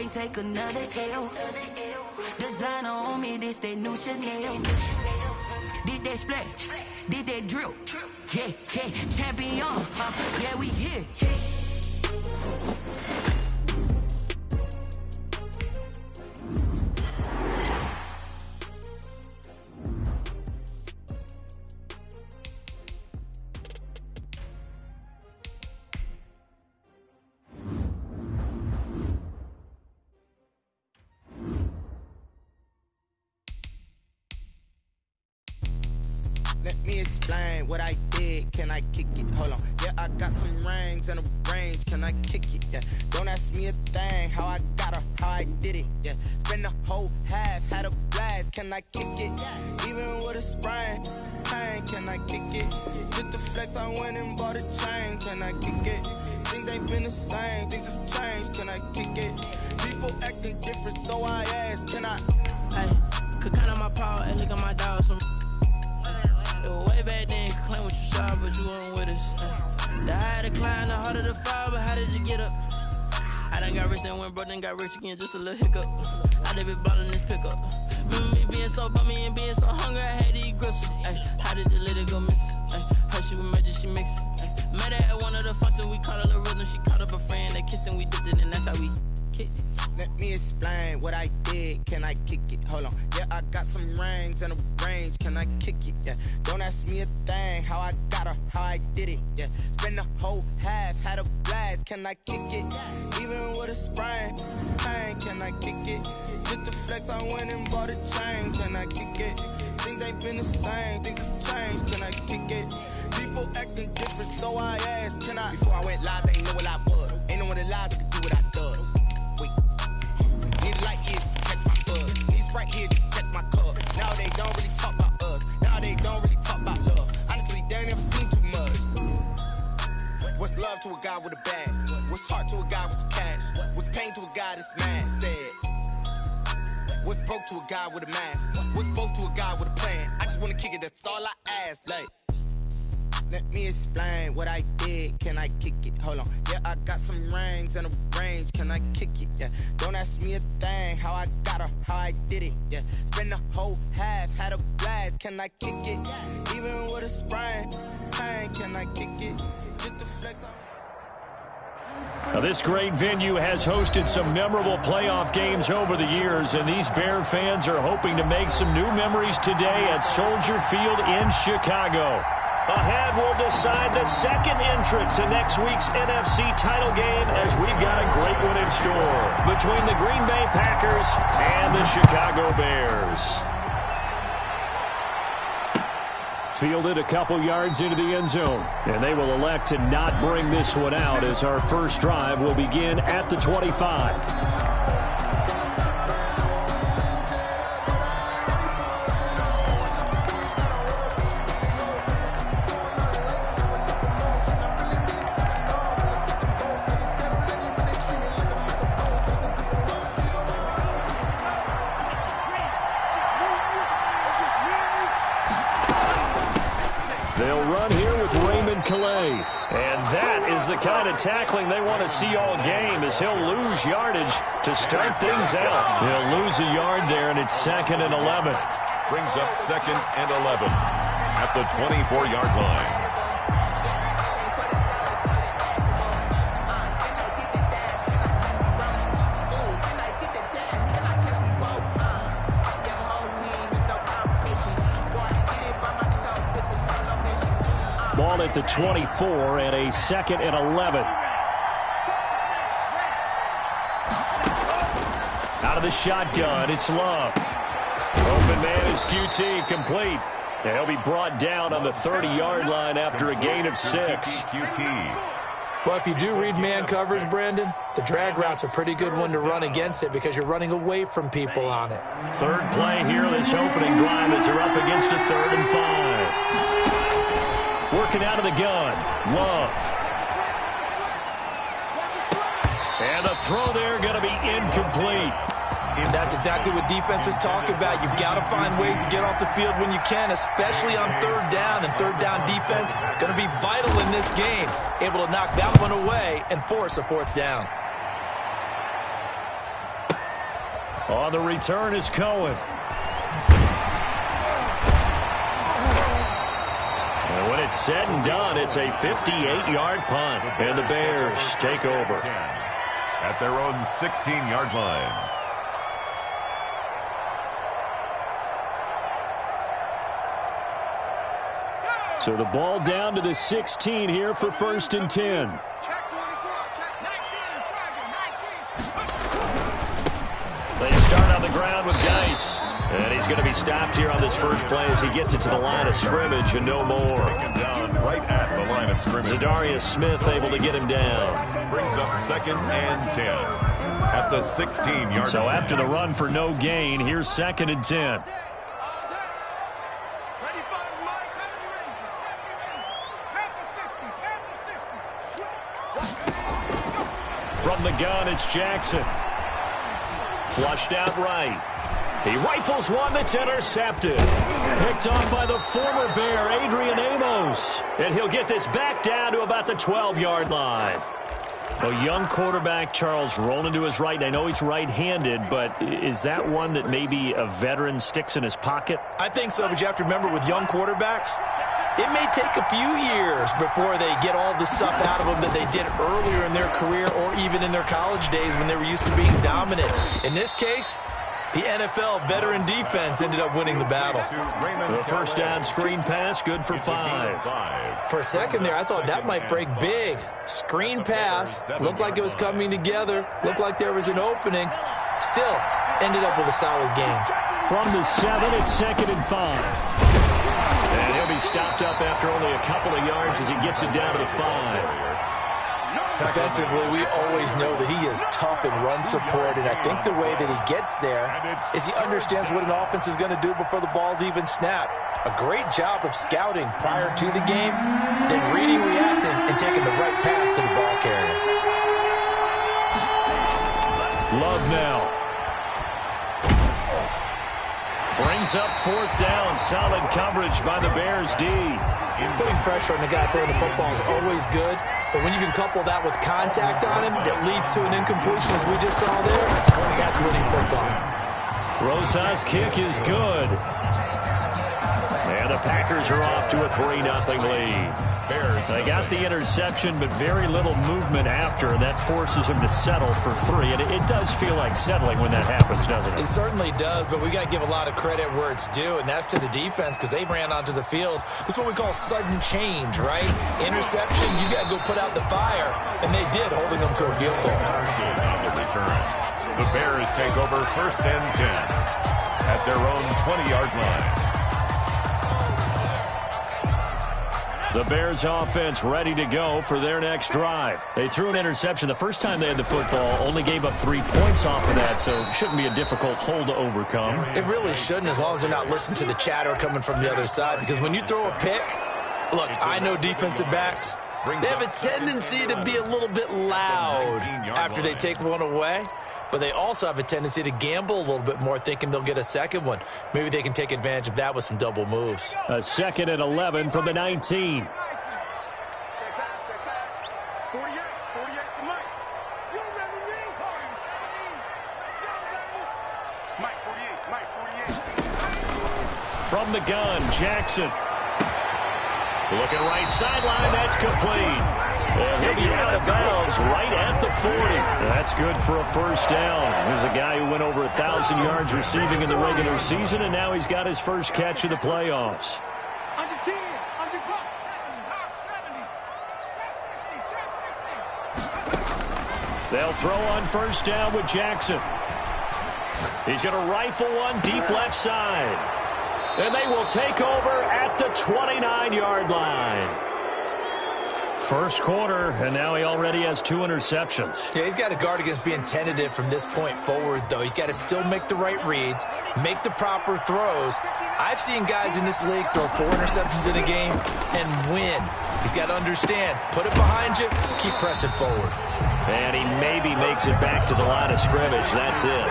can't take another L. Designer on me, this that new Chanel. This that splash, this that drill. Yeah, yeah, champion, yeah, we here. Let me explain what I did. Can I kick it? Hold on. Yeah, I got some rings and a range. Can I kick it? Yeah. Don't ask me a thing. How I got her, how I did it. Yeah. Spend the whole half, had a blast. Can I kick it? Even with a sprain. Pain, can I kick it? Just the flex, I went and bought a chain. Can I kick it? Things ain't been the same. Things have changed. Can I kick it? People acting different, so I ask. Can I? Hey, could count on my power and look at my dogs from. Way back then, you could claim what you saw, but you weren't with us. The higher the climb, the harder the fall, but how did you get up? I done got rich, then went broke, then got rich again, just a little hiccup. I done been ballin' this pickup. Remember me being so bummy and being so hungry, I had to eat gristle. Ay, how did the lady go miss? Her she was magic, she mixed. Met her at one of the functions, we caught a little rhythm. She caught up a friend, they kissed and we dipped it, and that's how we kicked it. Let me explain what I did. Can I kick it? Hold on. Yeah, I got some rings and a range. Can I kick it? Yeah. Don't ask me a thing. How I got her, how I did it. Yeah. Spend the whole half, had a blast. Can I kick it? Even with a sprain. Pain, can I kick it? Just the flex, I went and bought a chain. Can I kick it? Things ain't been the same. Things have changed. Can I kick it? People acting different, so I asked. Can I? Before I went live, they ain't know what I was. Ain't no one alive that could do what I does. Need a light here to catch my buzz. Need Sprite here to catch my cup. Now they don't really talk about us. Now they don't really talk about love. Honestly, they ain't never seen too much. What's love to a guy with a bag? What's heart to a guy with some cash? What's pain to a guy that's mad? Said. What's broke to a guy with a mask? What's both to a guy with a plan? I just wanna kick it, that's all I ask. Like, let me explain what I did. Can I kick it? Hold on. Yeah, I got some rings and a range. Can I kick it? Yeah. Don't ask me a thing. How I got her, how I did it. Yeah. Spend the whole half, had a blast. Can I kick it? Even with a sprain. Pain, can I kick it? Just the flex. Now, this great venue has hosted some memorable playoff games over the years, and these Bear fans are hoping to make some new memories today at Soldier Field in Chicago. Ahead will decide the second entrant to next week's NFC title game, as we've got a great one in store between the Green Bay Packers and the Chicago Bears. Fielded a couple yards into the end zone, and they will elect to not bring this one out as our first drive will begin at the 25. And that is the kind of tackling they want to see all game, as he'll lose yardage to start things out. He'll lose a yard there, and it's 2nd and 11. Brings up 2nd and 11 at the 24-yard line. Ball at the 24 and a 2nd and 11. Out of the shotgun, it's Love. Open man is QT, complete. And he'll be brought down on the 30-yard line after a gain of 6. QT. Well, if you do read man coverage, Brandon, the drag route's a pretty good one to run against it because you're running away from people on it. Third play here, this opening drive as they're up against a 3rd and 5. Working out of the gun, Love. And the throw there going to be incomplete. And that's exactly what defenses talk about. You've got to find ways to get off the field when you can, especially on 3rd down. And 3rd down defense going to be vital in this game. Able to knock that one away and force a 4th down. On the return is Cohen. And when it's said and done, it's a 58-yard punt. And the Bears take over at their own 16-yard line. So the ball down to the 16 here for 1st and 10. They start on the ground with Geis. And he's going to be stopped here on this first play as he gets it to the line of scrimmage and no more. Taken down right at the line of scrimmage. Zadarius Smith able to get him down. Brings up 2nd and 10 at the 16-yard line. So after the run for no gain, here's 2nd and 10. From the gun, it's Jackson. Flushed out right. He rifles one that's intercepted. Picked off by the former Bear, Adrian Amos. And he'll get this back down to about the 12-yard line. A young quarterback, Charles, rolling to his right. I know he's right-handed, but is that one that maybe a veteran sticks in his pocket? I think so, but you have to remember with young quarterbacks, it may take a few years before they get all the stuff out of them that they did earlier in their career or even in their college days when they were used to being dominant. In this case, the NFL veteran defense ended up winning the battle. The first down screen pass, good for 5. For a second there, I thought that might break big. Screen pass, looked like it was coming together, looked like there was an opening. Still, ended up with a solid game. From the 7, it's 2nd and 5. And he'll be stopped up after only a couple of yards as he gets it down to the 5. Defensively, we always know that he is tough in run support, and I think the way that he gets there is he understands what an offense is going to do before the ball's even snapped. A great job of scouting prior to the game, then reading, reacting, and taking the right path to the ball carrier. Love now. Brings up 4th down. Solid coverage by the Bears D. Putting pressure on the guy throwing the football is always good, but when you can couple that with contact on him that leads to an incompletion as we just saw there, that's winning football. Rosa's kick is good. And the Packers are off to a 3-0 lead. They got the interception, but very little movement after, and that forces them to settle for 3. And it does feel like settling when that happens, doesn't it? It certainly does, but we got to give a lot of credit where it's due, and that's to the defense because they ran onto the field. This is what we call sudden change, right? Interception, you got to go put out the fire, and they did, holding them to a field goal. On the return, the Bears take over 1st and 10 at their own 20-yard line. The Bears offense ready to go for their next drive. They threw an interception the first time they had the football, only gave up 3 points off of that, so it shouldn't be a difficult hole to overcome. It really shouldn't, as long as they're not listening to the chatter coming from the other side, because when you throw a pick, look, I know defensive backs, they have a tendency to be a little bit loud after they take one away. But they also have a tendency to gamble a little bit more, thinking they'll get a second one. Maybe they can take advantage of that with some double moves. A 2nd and 11 from the 19. From the gun, Jackson. Looking right sideline, that's complete. And he'll be out of bounds right at the 40. That's good for a first down. There's a guy who went over 1,000 yards receiving in the regular season, and now he's got his first catch of the playoffs. Under 10, under 70. They'll throw on first down with Jackson. He's going to rifle one deep left side. And they will take over at the 29-yard line. First quarter, and now he already has 2 interceptions. Yeah, he's got to guard against being tentative from this point forward, though. He's got to still make the right reads, make the proper throws. I've seen guys in this league throw 4 interceptions in a game and win. He's got to understand, put it behind you, keep pressing forward. And he maybe makes it back to the line of scrimmage. That's it.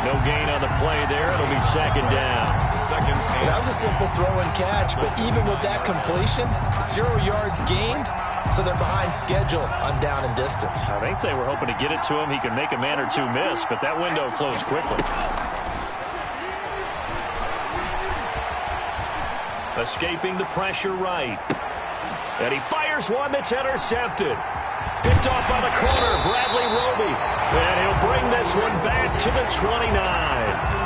No gain on the play there. It'll be 2nd down. That was a simple throw and catch, but even with that completion, 0 yards gained, so they're behind schedule on down and distance. I think they were hoping to get it to him. He could make a man or two miss, but that window closed quickly. Escaping the pressure right. And he fires one that's intercepted. Picked off by the corner, Bradley Roby. And he'll bring this one back to the 29.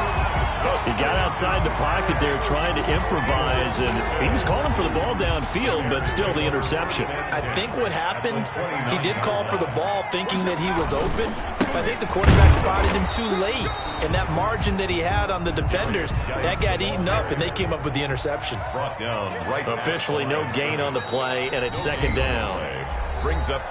He got outside the pocket there trying to improvise, and he was calling for the ball downfield, but still the interception. I think what happened, he did call for the ball thinking that he was open. I think the quarterback spotted him too late, and that margin that he had on the defenders, that got eaten up, and they came up with the interception. Officially no gain on the play, and it's second down.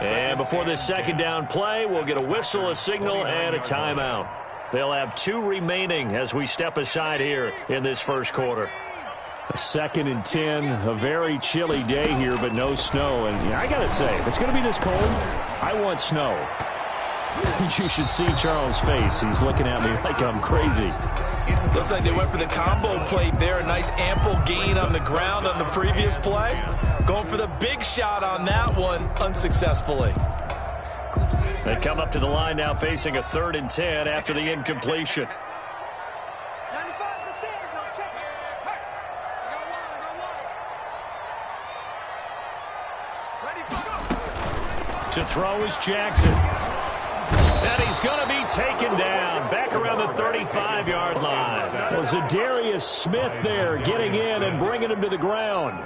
And before this second down play, we'll get a whistle, a signal, and a timeout. They'll have 2 remaining as we step aside here in this first quarter. A 2nd and 10, a very chilly day here, but no snow. And I got to say, if it's going to be this cold, I want snow. You should see Charles' face. He's looking at me like I'm crazy. Looks like they went for the combo play there. A nice ample gain on the ground on the previous play. Going for the big shot on that one unsuccessfully. They come up to the line now facing a 3rd and 10 after the incompletion. 95%, go check it. Hey, I got one. Ready, go. To throw is Jackson. And he's going to be taken down back around the 35-yard line. Well, Zadarius Smith there getting in and bringing him to the ground.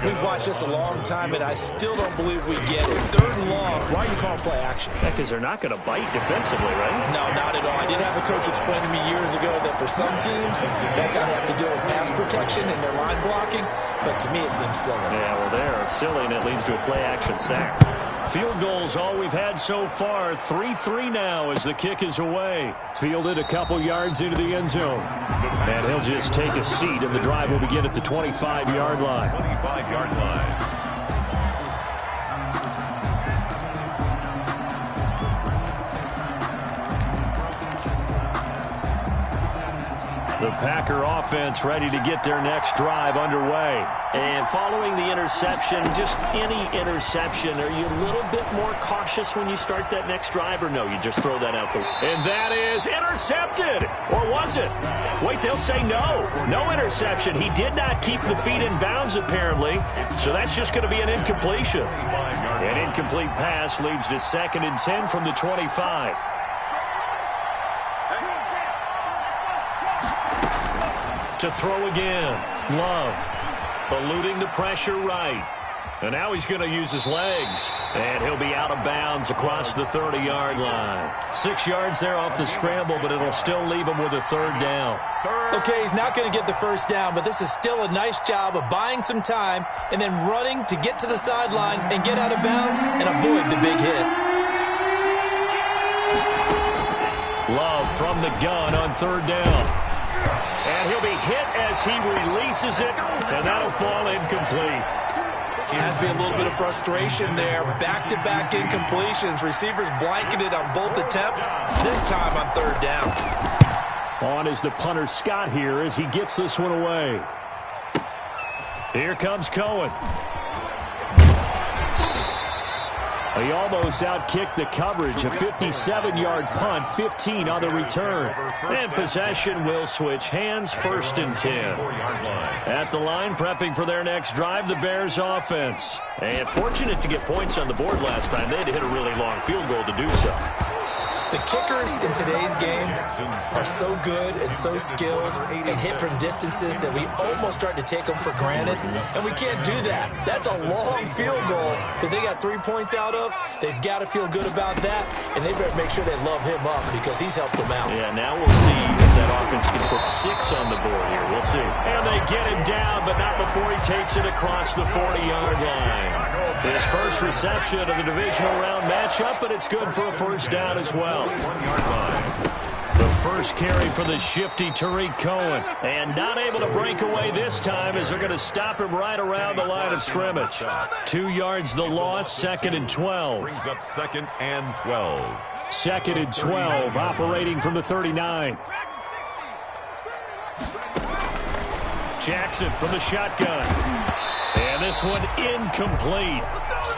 We've watched this a long time, and I still don't believe we get it. 3rd and long, why are you calling play action? Yeah, because they're not going to bite defensively, right? No, not at all. I did have a coach explain to me years ago that for some teams, that's how they have to deal with pass protection and their line blocking. But to me, it seems silly. Yeah, well, they're silly, and it leads to a play-action sack. Field goals all we've had so far. 3-3 now as the kick is away. Fielded a couple yards into the end zone. And he'll just take a seat, and the drive will begin at the 25-yard line. 25-yard line. The Packer offense ready to get their next drive underway. And following the interception, just any interception, are you a little bit more cautious when you start that next drive, or no, you just throw that out the way? And that is intercepted. Or was it? Wait, they'll say no. No interception. He did not keep the feet in bounds, apparently, so that's just going to be an incompletion. An incomplete pass leads to 2nd and 10 from the 25. To throw again. Love. Eluding the pressure right. And now he's going to use his legs. And he'll be out of bounds across the 30-yard line. 6 yards there off the scramble, but it'll still leave him with a 3rd down. Okay, he's not going to get the 1st down, but this is still a nice job of buying some time and then running to get to the sideline and get out of bounds and avoid the big hit. Love from the gun on 3rd down. And he'll be hit as he releases it, and that'll fall incomplete. Has been a little bit of frustration there. Back-to-back incompletions. Receivers blanketed on both attempts, this time on 3rd down. On is the punter Scott here as he gets this one away. Here comes Cohen. He almost outkicked the coverage. A 57-yard punt, 15 on the return. And possession will switch hands, 1st and 10. At the line, prepping for their next drive, the Bears offense. And fortunate to get points on the board last time. They had to hit a really long field goal to do so. The kickers in today's game are so good and so skilled and hit from distances that we almost start to take them for granted, and we can't do that. That's a long field goal that they got 3 points out of. They've got to feel good about that, and they better make sure they love him up because he's helped them out. Yeah, now we'll see if that offense can put 6 on the board here. We'll see. And they get him down, but not before he takes it across the 40-yard line. His first reception of the divisional round matchup, but it's good for a 1st down as well. The first carry for the shifty Tariq Cohen. And not able to break away this time as they're going to stop him right around the line of scrimmage. 2 yards the loss, 2nd and 12. Brings up 2nd and 12. 2nd and 12, operating from the 39. Jackson from the shotgun. And this one incomplete.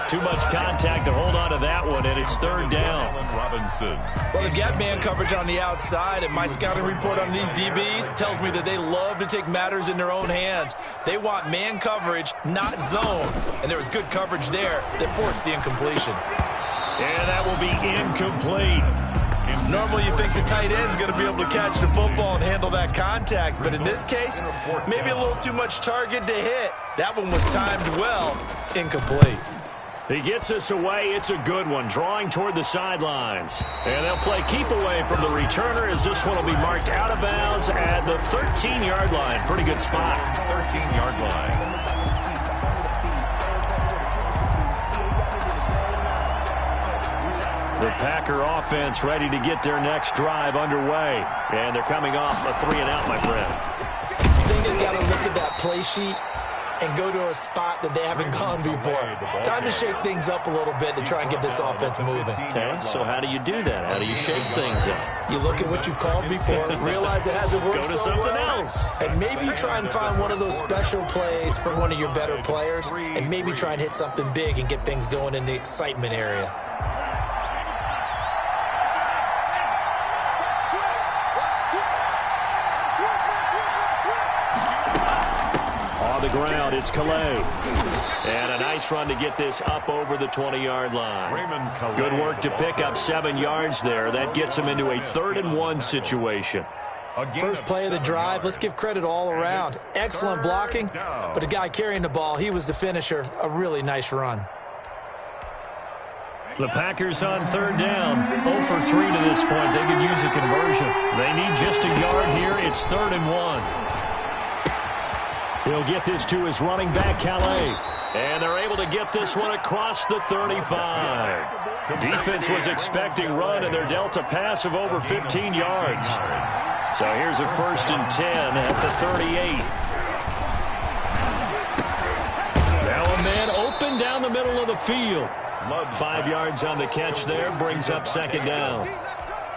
Too much contact to hold on to that one, and it's third down. Robinson. Well, they've got man coverage on the outside, and my scouting report on these DBs tells me that they love to take matters in their own hands. They want man coverage, not zone. And there was good coverage there that forced the incompletion. And that will be incomplete. Normally you think the tight end's going to be able to catch the football and handle that contact, but in this case, maybe a little too much target to hit. That one was timed well, incomplete. He gets us away. It's a good one, drawing toward the sidelines. And they'll play keep away from the returner as this one will be marked out of bounds at the 13-yard line. Pretty good spot. 13-yard line. The Packer offense ready to get their next drive underway. And thee coming off a 3-and-out, my friend. I think they've got to look at that play sheet and go to a spot that they haven't gone before. Time to shake things up a little bit to try and get this offense moving. Okay, so how do you do that? How do you shake things up? You look at what you've called before, realize it hasn't worked Go to so something well, else. and maybe you try and find one of those special plays from one of your better players, and maybe try and hit something big and get things going in the excitement area. The ground, it's Calais. And a nice run to get this up over the 20-yard line. Good work to pick up 7 yards there. That gets him into a 3rd-and-1 situation. First play of the drive, let's give credit all around. Excellent blocking, but the guy carrying the ball, he was the finisher. A really nice run. The Packers on 3rd down. 0 for 3 to this point. They could use a conversion. They need just a yard here. It's 3rd-and-1. He'll get this to his running back, Calais. And they're able to get this one across the 35. Defense was expecting run, and they're dealt a pass of over 15 yards. So here's a 1st and 10 at the 38. Now a man open down the middle of the field. 5 yards on the catch there, brings up 2nd down.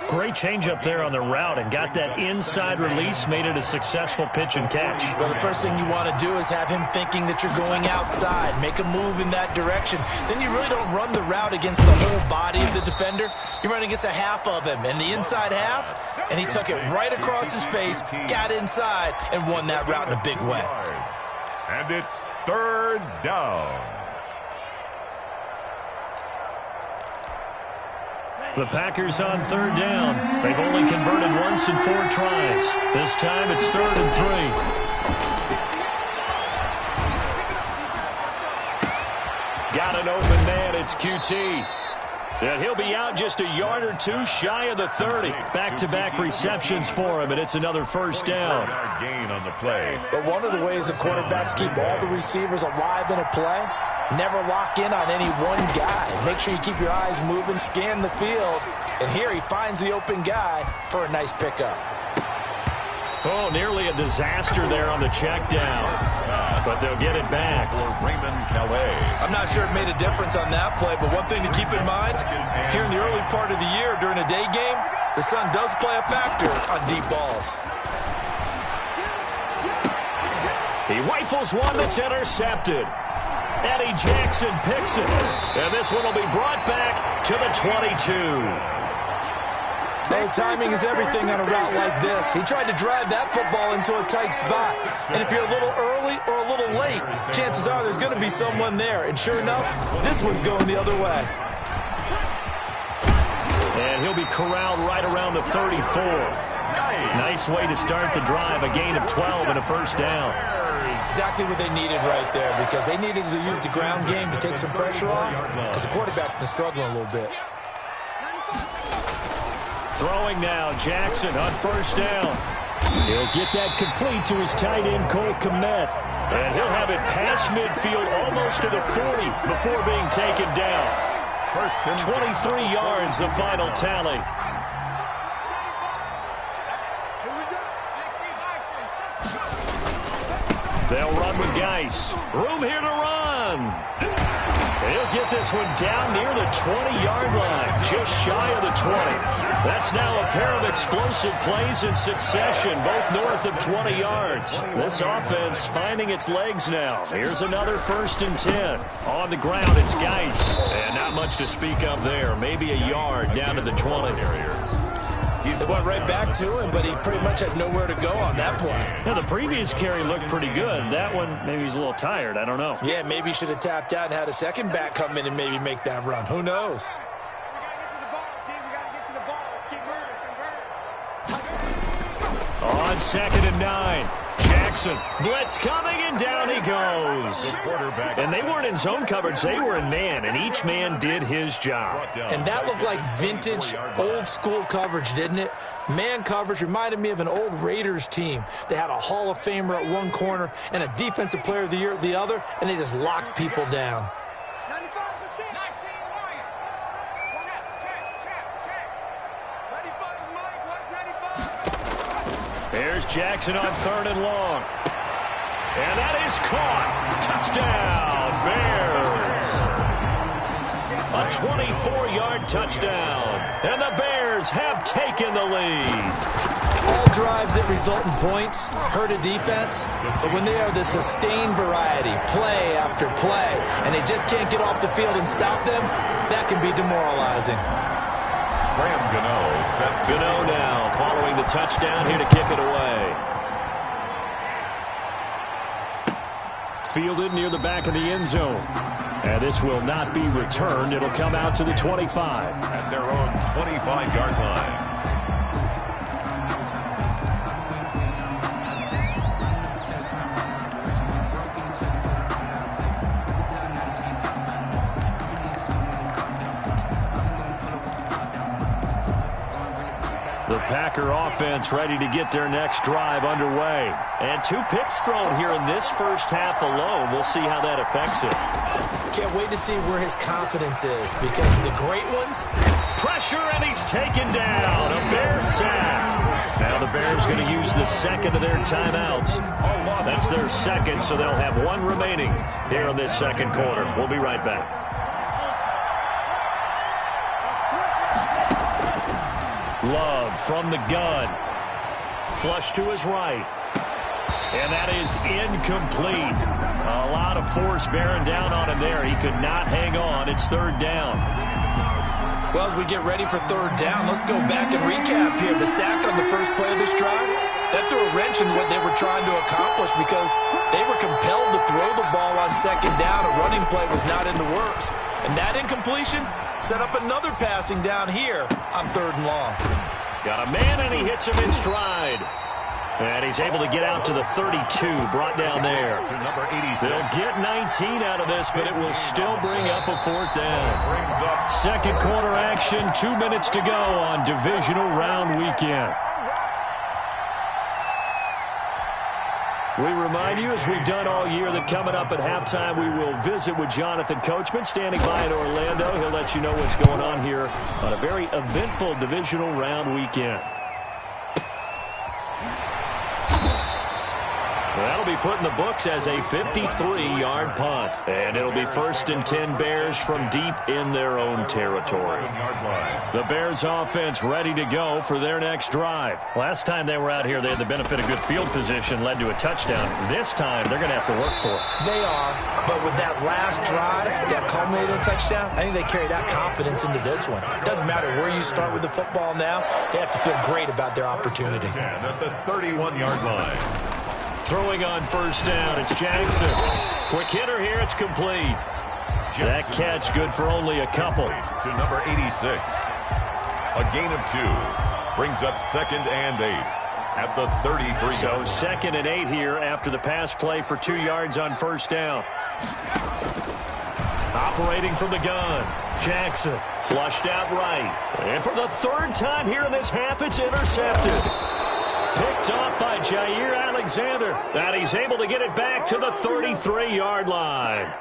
Great change up there on the route and got that inside release, made it a successful pitch and catch. Well, the first thing you want to do is have him thinking that you're going outside, make a move in that direction. Then you really don't run the route against the whole body of the defender. You run against a half of him, and the inside half, and he took it right across his face, got inside, and won that route in a big way. And it's 3rd down. The Packers on 3rd down. They've only converted once in 4 tries. This time it's 3rd and 3. Got an open man. It's QT. And he'll be out just a yard or 2 shy of the 30. Back-to-back receptions for him, and it's another 1st down. Gain on the play. But one of the ways the quarterbacks keep all the receivers alive in a play, never lock in on any one guy. Make sure you keep your eyes moving, scan the field. And here he finds the open guy for a nice pickup. Oh, nearly a disaster there on the check down. But they'll get it back. Raymond Calais. I'm not sure it made a difference on that play, but one thing to keep in mind, here in the early part of the year during a day game, the sun does play a factor on deep balls. He rifles one that's intercepted. Eddie Jackson picks it. And this one will be brought back to the 22. Well, timing is everything on a route like this. He tried to drive that football into a tight spot. And if you're a little early or a little late, chances are there's going to be someone there. And sure enough, this one's going the other way. And he'll be corralled right around the 34. Nice way to start the drive. A gain of 12 and a 1st down. Exactly what they needed right there, because they needed to use the ground game to take some pressure off, because the quarterback's been struggling a little bit. Throwing now, Jackson on 1st down. He'll get that complete to his tight end, Cole Kmet. And he'll have it past midfield almost to the 40 before being taken down. 23 yards, the final tally. They'll run with Geis. Room here to run. He'll get this one down near the 20-yard line, just shy of the 20. That's now a pair of explosive plays in succession, both north of 20 yards. This offense finding its legs now. Here's another 1st and 10. On the ground, it's Geis. And not much to speak of there. Maybe a yard down to the 20. It went right back to him, but he pretty much had nowhere to go on that play. Yeah, the previous carry looked pretty good. That one, maybe he's a little tired. I don't know. Yeah, maybe he should have tapped out and had a second back come in and maybe make that run. Who knows? On 2nd and 9. Jackson, blitz coming, and down he goes. And they weren't in zone coverage, they were in man, and each man did his job. And that looked like vintage, old-school coverage, didn't it? Man coverage reminded me of an old Raiders team. They had a Hall of Famer at one corner and a Defensive Player of the Year at the other, and they just locked people down. There's Jackson on 3rd and long. And that is caught. Touchdown, Bears. A 24-yard touchdown. And the Bears have taken the lead. All drives that result in points hurt a defense, but when they are the sustained variety, play after play, and they just can't get off the field and stop them, that can be demoralizing. Gano now following the touchdown here to kick it away. Fielded near the back of the end zone. And this will not be returned. It'll come out to the 25. At their own 25-yard line. The Packer offense ready to get their next drive underway. And 2 picks thrown here in this first half alone. We'll see how that affects it. Can't wait to see where his confidence is, because the great ones... Pressure, and he's taken down. A Bear sack. Now the Bears going to use the second of their timeouts. That's their second, so they'll have 1 remaining here in this second quarter. We'll be right back. Love from the gun. Flush to his right. And that is incomplete. A lot of force bearing down on him there. He could not hang on. It's 3rd down. Well, as we get ready for 3rd down, let's go back and recap here. The sack on the first play of this drive, that threw a wrench in what they were trying to accomplish because they were compelled to throw the ball on 2nd down. A running play was not in the works. And that incompletion set up another passing down here on 3rd and long. Got a man, and he hits him in stride. And he's able to get out to the 32, brought down there. They'll get 19 out of this, but it will still bring up a 4th down. Second quarter action, 2 minutes to go on divisional round weekend. We remind you, as we've done all year, that coming up at halftime, we will visit with Jonathan Coachman, standing by in Orlando. He'll let you know what's going on here on a very eventful divisional round weekend. That'll be put in the books as a 53-yard punt. And it'll be 1st and 10 Bears from deep in their own territory. The Bears offense ready to go for their next drive. Last time they were out here, they had the benefit of good field position, led to a touchdown. This time, they're going to have to work for it. They are, but with that last drive, that culminated in a touchdown, I think they carry that confidence into this one. It doesn't matter where you start with the football now, they have to feel great about their opportunity. At the 31-yard line. Throwing on 1st down, it's Jackson. Quick hitter here, it's complete. That catch good for only a couple. To number 86. A gain of 2. Brings up 2nd and 8 at the 33. So 2nd and 8 here after the pass play for 2 yards on 1st down. Operating from the gun. Jackson flushed out right. And for the 3rd time here in this half, it's intercepted. Picked off by Jair Alexander. And he's able to get it back to the 33-yard line.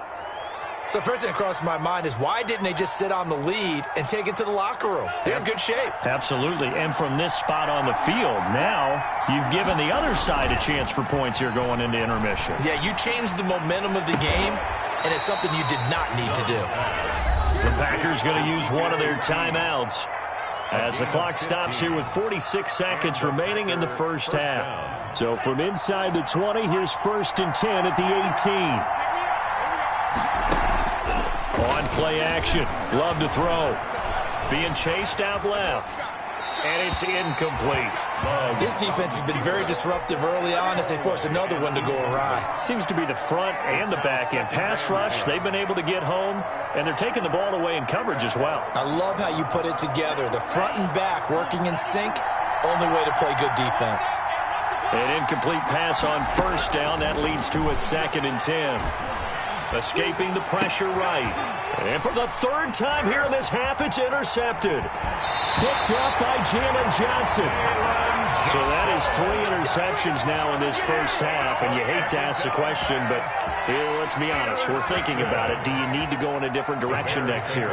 So first thing that crossed my mind is, why didn't they just sit on the lead and take it to the locker room? They're in good shape. Absolutely. And from this spot on the field, now you've given the other side a chance for points here going into intermission. Yeah, you changed the momentum of the game and it's something you did not need to do. The Packers going to use one of their timeouts as the clock stops here with 46 seconds remaining in the first half. So from inside the 20, here's 1st and 10 at the 18. On play action. Love to throw. Being chased out left. And it's incomplete. This defense has been very disruptive early on as they force another one to go awry. Seems to be the front and the back end. Pass rush, they've been able to get home, and they're taking the ball away in coverage as well. I love how you put it together. The front and back working in sync, only way to play good defense. An incomplete pass on 1st down. That leads to a 2nd and 10. Escaping the pressure right. And for the 3rd time here in this half, it's intercepted. Picked up by Jamin Johnson. So that is 3 interceptions now in this first half. And you hate to ask the question, but let's be honest. We're thinking about it. Do you need to go in a different direction next year?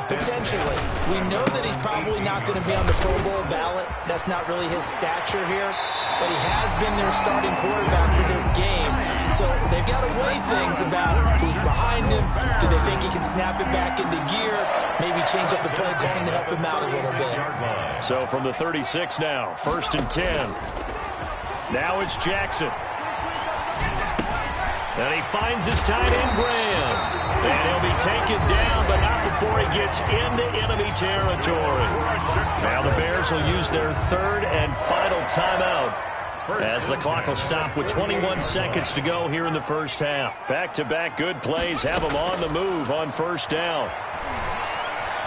Potentially. We know that he's probably not going to be on the Pro Bowl ballot. That's not really his stature here. But he has been their starting quarterback for this game. So they've got to weigh things about who's behind him. Do they think he can snap it back into gear? Maybe change up the play calling to help him out a little bit. So from the 36 now, 1st and 10. Now it's Jackson. And he finds his tight end, Graham. And he'll be taken down, but not before he gets into enemy territory. Now the Bears will use their 3rd and final timeout as the clock will stop with 21 seconds to go here in the first half. Back-to-back good plays have them on the move on 1st down.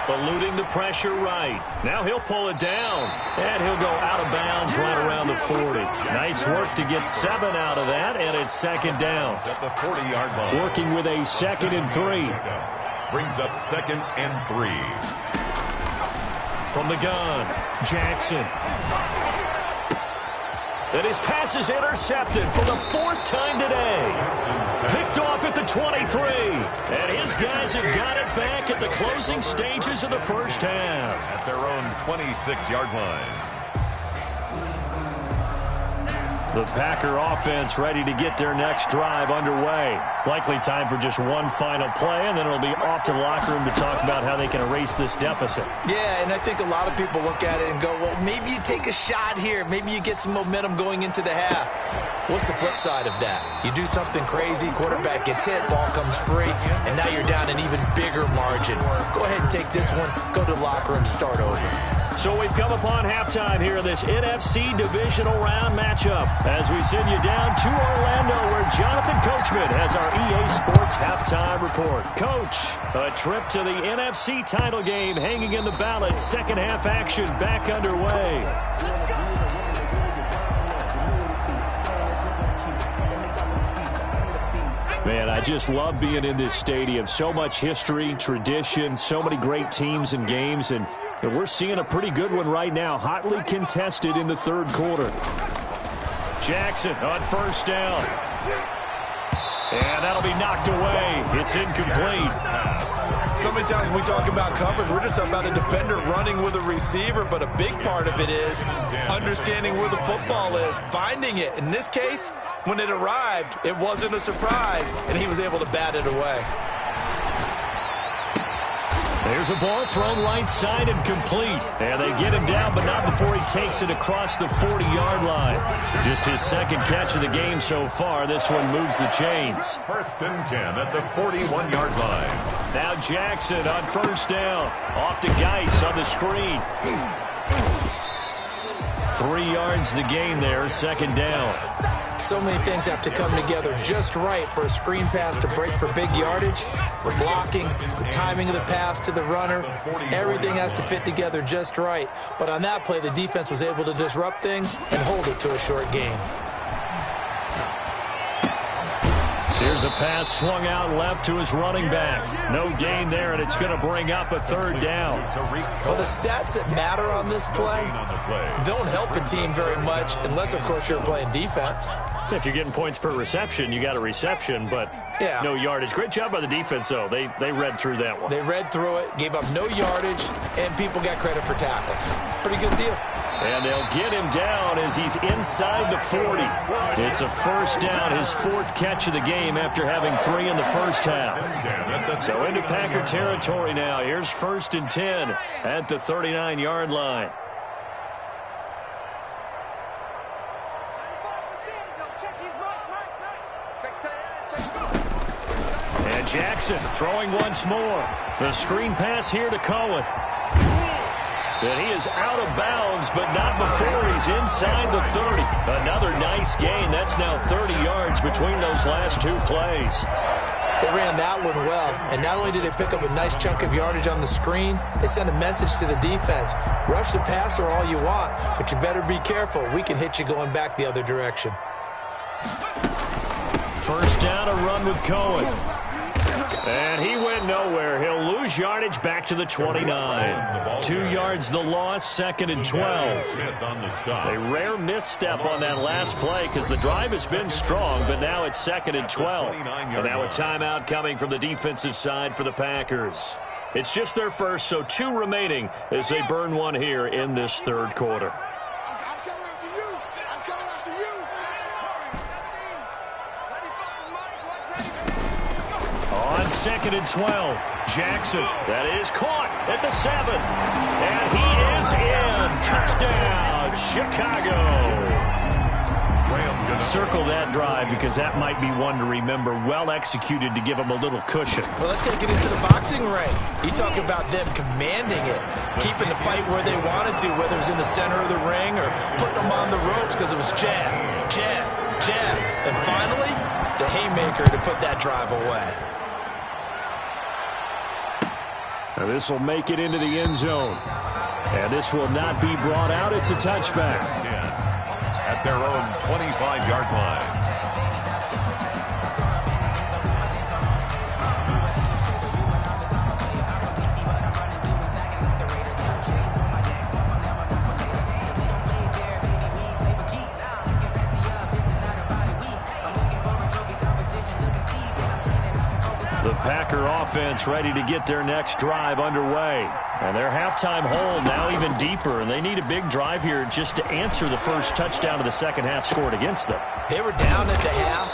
Eluding the pressure right. Now he'll pull it down. And he'll go out of bounds right around the 40. Nice work to get 7 out of that, and it's 2nd down. At the 40-yard line. Working with a 2nd and 3. Brings up 2nd and 3. From the gun, Jackson. And his pass is intercepted for the 4th time today. Picked off at the 23. And his guys have got it back at the closing stages of the first half. At their own 26-yard line. The Packer offense ready to get their next drive underway. Likely time for just one final play, and then it'll be off to the locker room to talk about how they can erase this deficit. Yeah, and I think a lot of people look at it and go, well, maybe you take a shot here. Maybe you get some momentum going into the half. What's the flip side of that? You do something crazy, quarterback gets hit, ball comes free, and now you're down an even bigger margin. Go ahead and take this one, go to the locker room, start over. So we've come upon halftime here in this NFC divisional round matchup as we send you down to Orlando where Jonathan Coachman has our EA Sports halftime report. Coach, a trip to the NFC title game hanging in the balance. Second half action back underway. Man, I just love being in this stadium. So much history, tradition, so many great teams and games, and we're seeing a pretty good one right now, hotly contested in the 3rd quarter. Jackson on 1st down. And that'll be knocked away. It's incomplete. So many times when we talk about coverage, we're just about a defender running with a receiver, but a big part of it is understanding where the football is, finding it. In this case, when it arrived, it wasn't a surprise, and he was able to bat it away. There's a ball thrown right side and complete. And they get him down, but not before he takes it across the 40-yard line. Just his 2nd catch of the game so far. This one moves the chains. 1st and 10 at the 41-yard line. Now Jackson on 1st down. Off to Geis on the screen. 3 yards the gain there, 2nd down. So many things have to come together just right for a screen pass to break for big yardage. The blocking, the timing of the pass to the runner, everything has to fit together just right. But on that play, the defense was able to disrupt things and hold it to a short gain. Here's a pass swung out left to his running back. No gain there, and it's going to bring up a 3rd down. Well, the stats that matter on this play don't help a team very much unless, of course, you're playing defense. If you're getting points per reception, you got a reception, but no yardage. Great job by the defense, though. They read through that one. They read through it, gave up no yardage, and people got credit for tackles. Pretty good deal. And they'll get him down as he's inside the 40. It's a first down, his 4th catch of the game after having 3 in the first half. So into Packer territory now. Here's 1st and 10 at the 39-yard line. And Jackson throwing once more. The screen pass here to Cohen. And he is out of bounds, but not before he's inside the 30. Another nice gain. That's now 30 yards between those last 2 plays. They ran that one well, and not only did they pick up a nice chunk of yardage on the screen, they sent a message to the defense. Rush the passer all you want, but you better be careful. We can hit you going back the other direction. First down, a run with Cohen. And he went nowhere. He'll lose yardage back to the 29. 2 yards the loss, 2nd and 12. A rare misstep on that last play because the drive has been strong, but now it's 2nd and 12. And now a timeout coming from the defensive side for the Packers. It's just their first, so 2 remaining as they burn one here in this 3rd quarter. On 2nd and 12, Jackson, that is caught at the 7. And he is in. Touchdown, Chicago. Circle that drive because that might be one to remember. Well executed to give him a little cushion. Well, let's take it into the boxing ring. You talk about them commanding it, keeping the fight where they wanted to, whether it was in the center of the ring or putting them on the ropes because it was jab, jab, jab. And finally, the haymaker to put that drive away. Now this will make it into the end zone. And this will not be brought out. It's a touchback. At their own 25-yard line. The Packer offense ready to get their next drive underway. And their halftime hole now even deeper, and they need a big drive here just to answer the first touchdown of the second half scored against them. They were down at the half.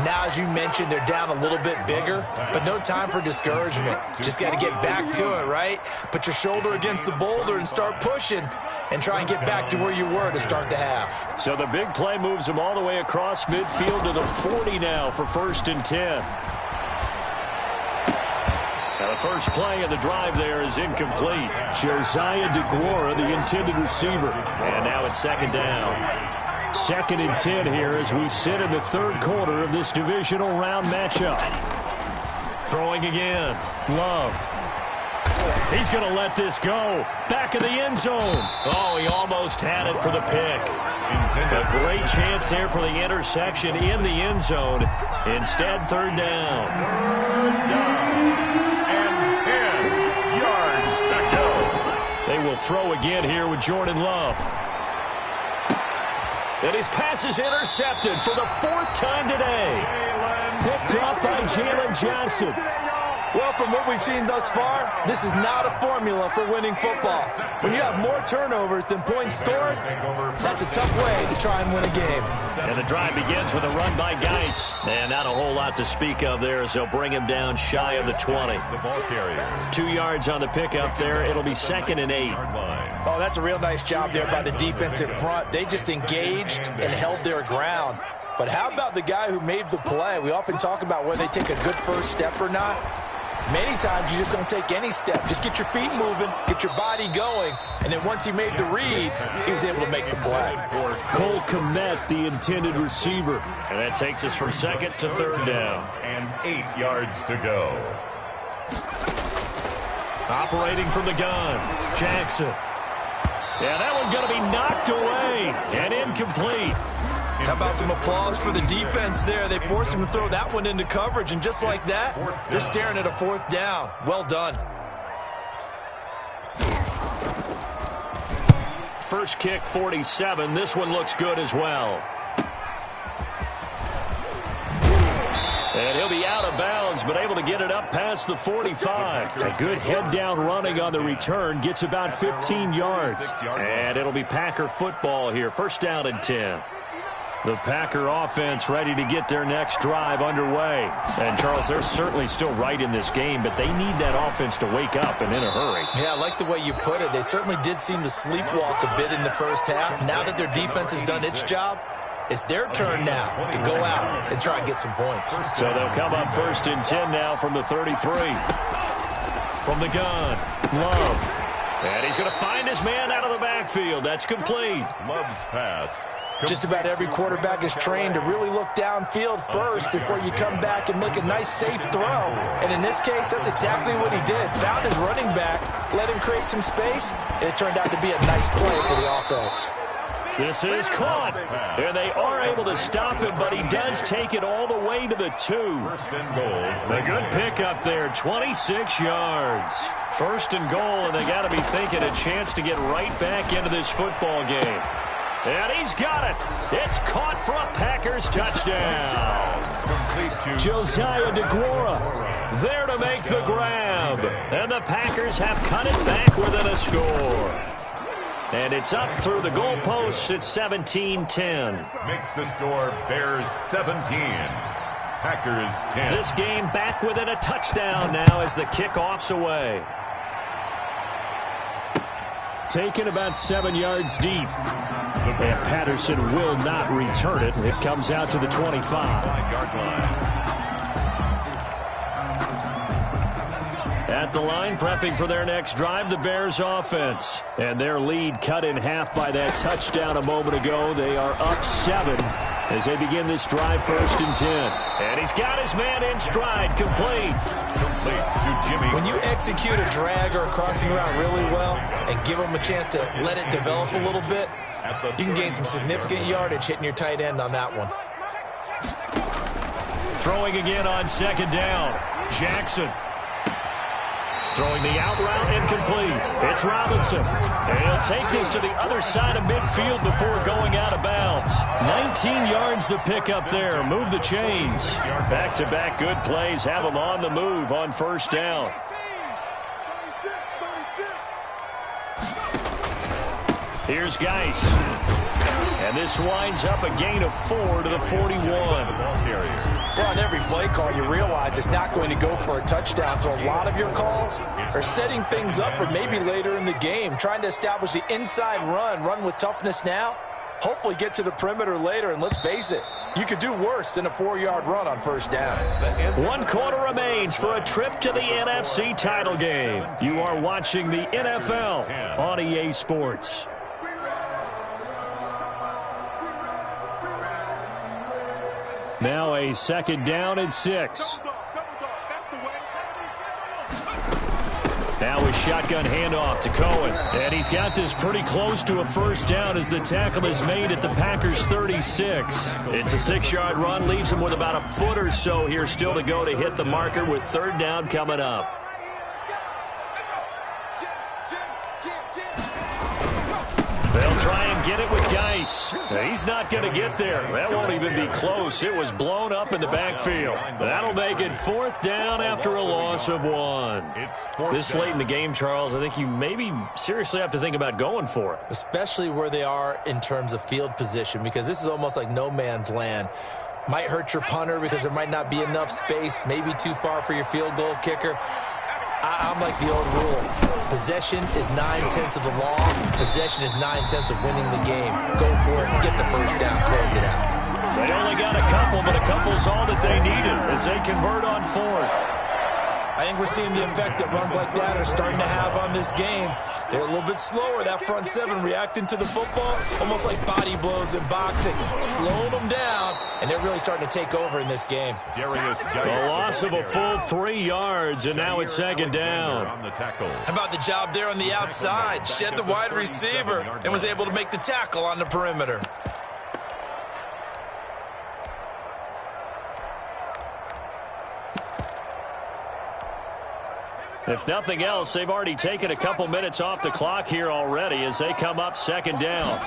Now, as you mentioned, they're down a little bit bigger, but no time for discouragement. Just got to get back to it, right? Put your shoulder against the boulder and start pushing and try and get back to where you were to start the half. So the big play moves them all the way across midfield to the 40 now for 1st and 10. Now the first play of the drive there is incomplete. Josiah DeGuara, the intended receiver. And now it's 2nd down. 2nd and 10 here as we sit in the 3rd quarter of this divisional round matchup. Throwing again. Love. He's going to let this go. Back of the end zone. Oh, he almost had it for the pick. A great chance there for the interception in the end zone. Instead, 3rd down. They will throw again here with Jordan Love. And his pass is intercepted for the 4th time today. Picked up by Jalen Johnson. Well, from what we've seen thus far, this is not a formula for winning football. When you have more turnovers than points scored, that's a tough way to try and win a game. And the drive begins with a run by Geis. And not a whole lot to speak of there as they'll bring him down shy of the 20. The ball carrier. 2 yards on the pickup there. It'll be 2nd and 8. Oh, that's a real nice job there by the defensive front. They just engaged and held their ground. But how about the guy who made the play? We often talk about whether they take a good first step or not. Many times you just don't take any step. Just get your feet moving, get your body going, and then once he made the read, he was able to make the play. Cole Kmet, the intended receiver. And that takes us from 2nd to 3rd down. And 8 yards to go. Operating from the gun, Jackson. Yeah, that one's going to be knocked away and incomplete. How about some applause for the defense there? They forced him to throw that one into coverage, and just like that, they're staring at a 4th down. Well done. First kick, 47. This one looks good as well. And he'll be out of bounds downs, but able to get it up past the 45. A good head-down running on the return gets about 15 yards. And it'll be Packer football here. First down and 10. The Packer offense ready to get their next drive underway. And, Charles, they're certainly still right in this game, but they need that offense to wake up and in a hurry. Yeah, I like the way you put it. They certainly did seem to sleepwalk a bit in the first half. Now that their defense has done its job, it's their turn now to go out and try and get some points. So they'll come up first and 10 now from the 33. From the gun, Love. And he's going to find his man out of the backfield. That's complete. Love's pass. Just about every quarterback is trained to really look downfield first before you come back and make a nice, safe throw. And in this case, that's exactly what he did. Found his running back, let him create some space, and it turned out to be a nice play for the offense. This is caught, and they are able to stop him, but he does take it all the way to the 2. First and goal. A good pickup there, 26 yards. First and goal, and they got to be thinking a chance to get right back into this football game. And he's got it. It's caught for a Packers touchdown. Josiah DeGuara there to make the grab. And the Packers have cut it back within a score. And it's up through the goalposts. It's 17-10. Makes the score Bears 17. Packers 10. This game back within a touchdown now as the kickoff's away. Taken about 7 yards deep. And Patterson will not return it. It comes out to the 25. At the line, prepping for their next drive, the Bears offense. And their lead cut in half by that touchdown a moment ago. They are up 7 as they begin this drive, first and 10. And he's got his man in stride, complete. To Jimmy. When you execute a drag or a crossing route really well and give them a chance to let it develop a little bit, you can gain some significant yardage hitting your tight end on that one. Throwing again on second down. Jackson. Throwing the out route incomplete. It's Robinson. And he'll take this to the other side of midfield before going out of bounds. 19 yards to pick up there. Move the chains. Back-to-back good plays have them on the move on first down. Here's Geis. And this winds up a gain of 4 to the 41. Well, on every play call, you realize it's not going to go for a touchdown, so a lot of your calls are setting things up for maybe later in the game, trying to establish the inside run with toughness now, hopefully get to the perimeter later, and let's face it, you could do worse than a 4-yard run on first down. 1 quarter remains for a trip to the NFC title game. You are watching the NFL on EA Sports. Now a second down and 6. Now a shotgun handoff to Cohen. And he's got this pretty close to a first down as the tackle is made at the Packers' 36. It's a 6-yard run, leaves him with about a foot or so here still to go to hit the marker with third down coming up. They'll try and get it with Geis. He's not going to get there. That won't even be close. It was blown up in the backfield. That'll make it 4th down after a loss of 1. This late in the game, Charles, I think you maybe seriously have to think about going for it. Especially where they are in terms of field position, because this is almost like no man's land. Might hurt your punter because there might not be enough space, maybe too far for your field goal kicker. I'm like the old rule. Possession is 9/10 of the law. Possession is 9/10 of winning the game. Go for it. Get the first down. Close it out. They only got a couple, but a couple's all that they needed as they convert on 4th. I think we're seeing the effect that runs like that are starting to have on this game. They're a little bit slower, that front 7, reacting to the football, almost like body blows in boxing, slowing them down, and they're really starting to take over in this game. A loss of a full 3 yards, and now it's second down. How about the job there on the outside? Shed the wide receiver and was able to make the tackle on the perimeter. If nothing else, they've already taken a couple minutes off the clock here already as they come up second down.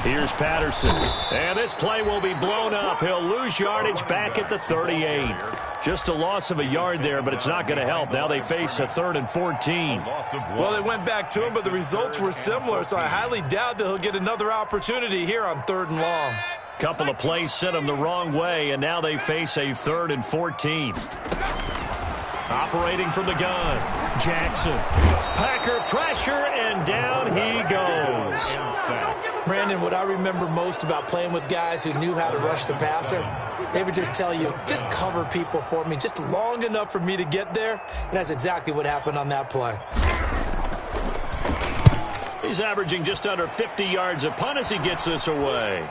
Here's Patterson. And this play will be blown up. He'll lose yardage back at the 38. Just a loss of a yard there, but it's not going to help. Now they face a 3rd and 14. Well, they went back to him, but the results were similar, so I highly doubt that he'll get another opportunity here on 3rd and long. Couple of plays sent him the wrong way, and now they face a 3rd and 14. Operating from the gun, Jackson. Packer pressure, and down he goes. Brandon, what I remember most about playing with guys who knew how to rush the passer, they would just tell you, just cover people for me, just long enough for me to get there. And that's exactly what happened on that play. He's averaging just under 50 yards a punt as he gets this away.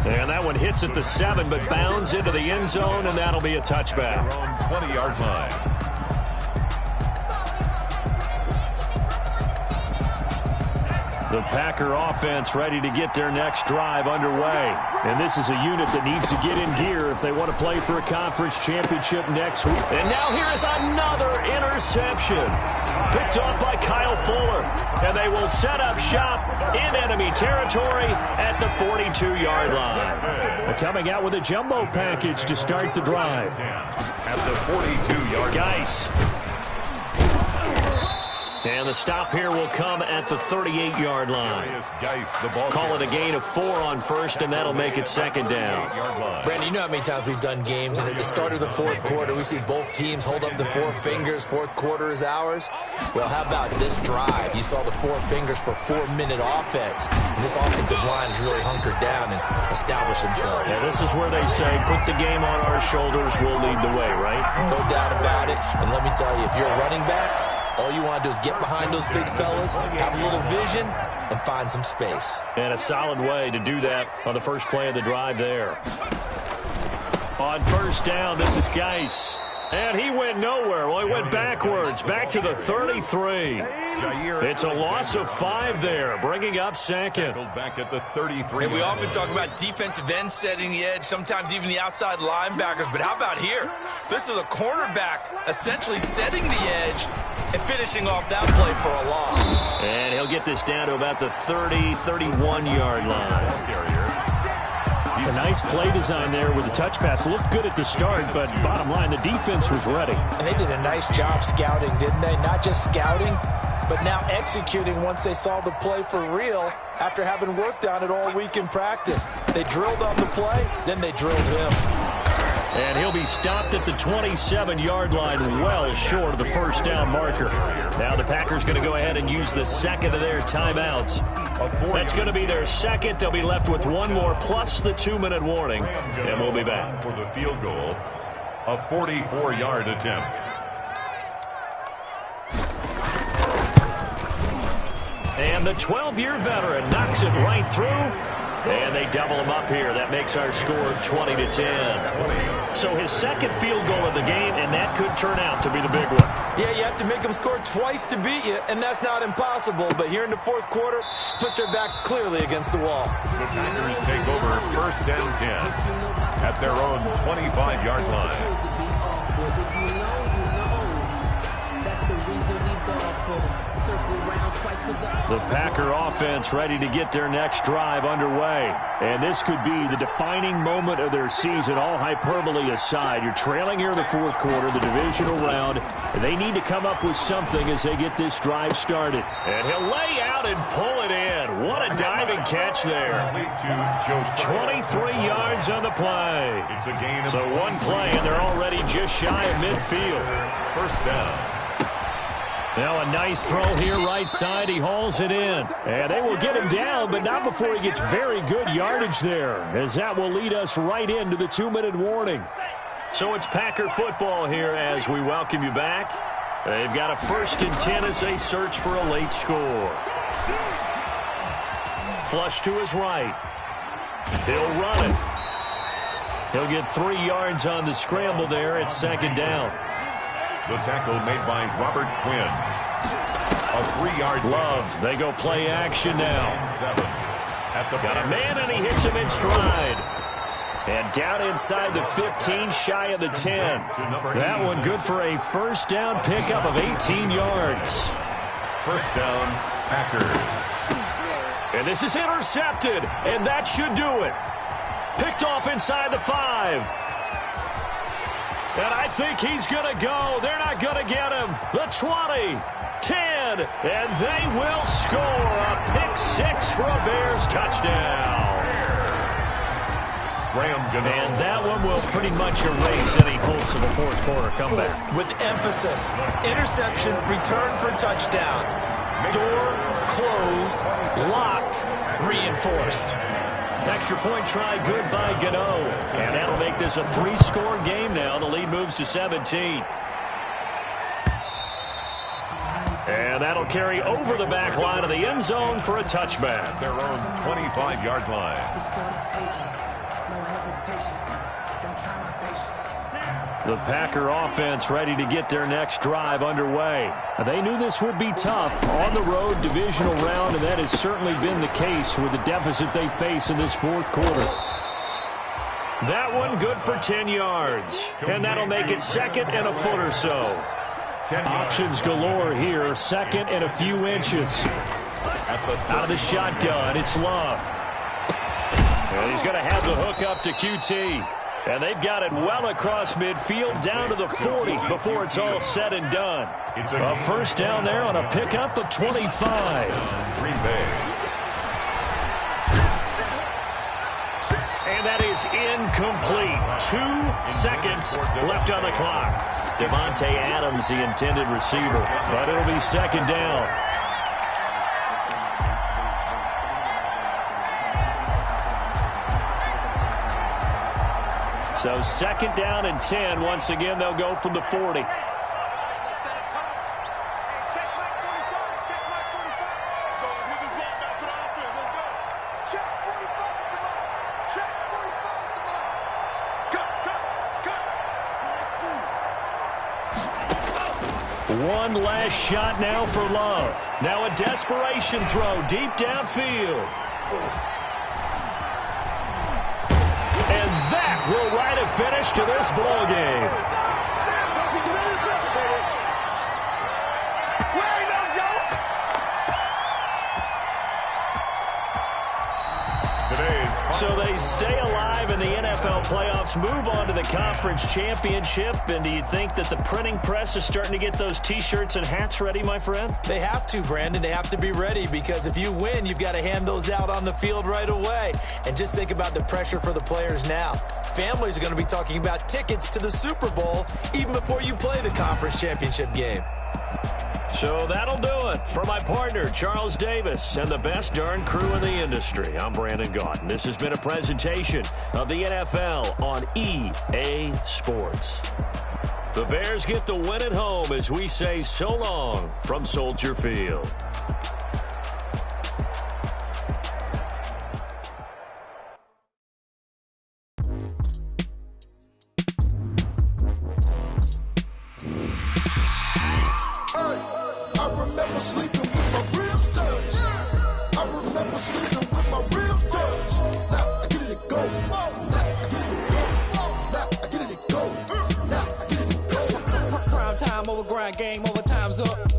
And that one hits at the 7, but bounds into the end zone, and that'll be a touchback. 20-yard line. The Packer offense ready to get their next drive underway. And this is a unit that needs to get in gear if they want to play for a conference championship next week. And now here is another interception. Picked off by Kyle Fuller. And they will set up shop in enemy territory at the 42-yard line. They're coming out with a jumbo package to start the drive. At the 42-yard line. Geis. And the stop here will come at the 38-yard line. Call it a gain of 4 on first, and that'll make it second down. Brandon, you know how many times we've done games, and at the start of the 4th quarter, we see both teams hold up the 4 fingers, 4th quarter is ours. Well, how about this drive? You saw the 4 fingers for 4-minute offense, and this offensive line has really hunkered down and established themselves. Yeah, this is where they say, put the game on our shoulders, we'll lead the way, right? No doubt about it, and let me tell you, if you're a running back, all you want to do is get behind those big fellas, have a little vision, and find some space. And a solid way to do that on the first play of the drive there. On first down, this is Geis. And he went nowhere. Well, he went backwards, back to the 33. It's a loss of 5 there, bringing up second. Back at the 33. And we often talk about defensive ends setting the edge, sometimes even the outside linebackers. But how about here? This is a cornerback essentially setting the edge and finishing off that play for a loss. And he'll get this down to about the 30, 31-yard line. A nice play design there with the touch pass. Looked good at the start, but bottom line, the defense was ready. And they did a nice job scouting, didn't they? Not just scouting, but now executing once they saw the play for real after having worked on it all week in practice. They drilled on the play, then they drilled him. And he'll be stopped at the 27-yard line, well short of the first down marker. Now the Packers going to go ahead and use the second of their timeouts. That's going to be their second. They'll be left with 1 more plus the 2-minute warning, and we'll be back. For the field goal, a 44-yard attempt. And the 12-year veteran knocks it right through. And they double him up here. That makes our score 20-10. So his second field goal of the game, and that could turn out to be the big one. Yeah, you have to make them score twice to beat you, and that's not impossible. But here in the 4th quarter, puts their backs clearly against the wall. The Packers take over 1st and 10 at their own 25-yard line. The Packer offense ready to get their next drive underway. And this could be the defining moment of their season, all hyperbole aside. You're trailing here in the 4th quarter, the divisional round. They need to come up with something as they get this drive started. And he'll lay out and pull it in. What a diving catch there. 23 yards on the play. It's a gain of so 1 play, and they're already just shy of midfield. First down. Now a nice throw here right side. He hauls it in. And they will get him down, but not before he gets very good yardage there, as that will lead us right into the 2-minute warning. So it's Packer football here as we welcome you back. They've got a 1st and 10 as they search for a late score. Flush to his right. He'll run it. He'll get 3 yards on the scramble there. It's 2nd down. The tackle made by Robert Quinn. A 3-yard Love. They go play action now. 7. At the got a man, and he hits him in stride. And down inside the 15, shy of the 10. That one good for a first down pickup of 18 yards. First down Packers. And this is intercepted, and that should do it. Picked off inside the 5. And I think he's going to go. They're not going to get him. The 20, 10, and they will score a pick 6 for a Bears touchdown. And that one will pretty much erase any hopes of a fourth quarter comeback. With emphasis, interception, return for touchdown. Door closed, locked, reinforced. Extra point try, good by Gano. And that'll make this a 3-score game now. The lead moves to 17. And that'll carry over the back line of the end zone for a touchback. Their own 25-yard line. The Packer offense ready to get their next drive underway. They knew this would be tough on the road divisional round, and that has certainly been the case with the deficit they face in this fourth quarter. That one good for 10 yards, and that'll make it second and a foot or so. Options galore here, second and a few inches. Out of the shotgun, it's Love. And he's going to have the hook up to QT. And they've got it well across midfield down to the 40 before it's all said and done. A first down there on a pickup of 25. Green Bay. And that is incomplete. 2 seconds left on the clock. Devontae Adams, the intended receiver, but it'll be second down. So second down and 10. Once again, they'll go from the 40. One last shot now for Love. Now a desperation throw deep downfield. And that will write a finish to this ball game. So they stay alive in the NFL playoffs, move on to the conference championship. And do you think that the printing press is starting to get those T-shirts and hats ready, my friend? They have to, Brandon. They have to be ready because if you win, you've got to hand those out on the field right away. And just think about the pressure for the players now. Families are going to be talking about tickets to the Super Bowl even before you play the conference championship game. So that'll do it. For my partner, Charles Davis, and the best darn crew in the industry, I'm Brandon Gaudin. This has been a presentation of the NFL on EA Sports. The Bears get the win at home as we say so long from Soldier Field. Game over, time's up.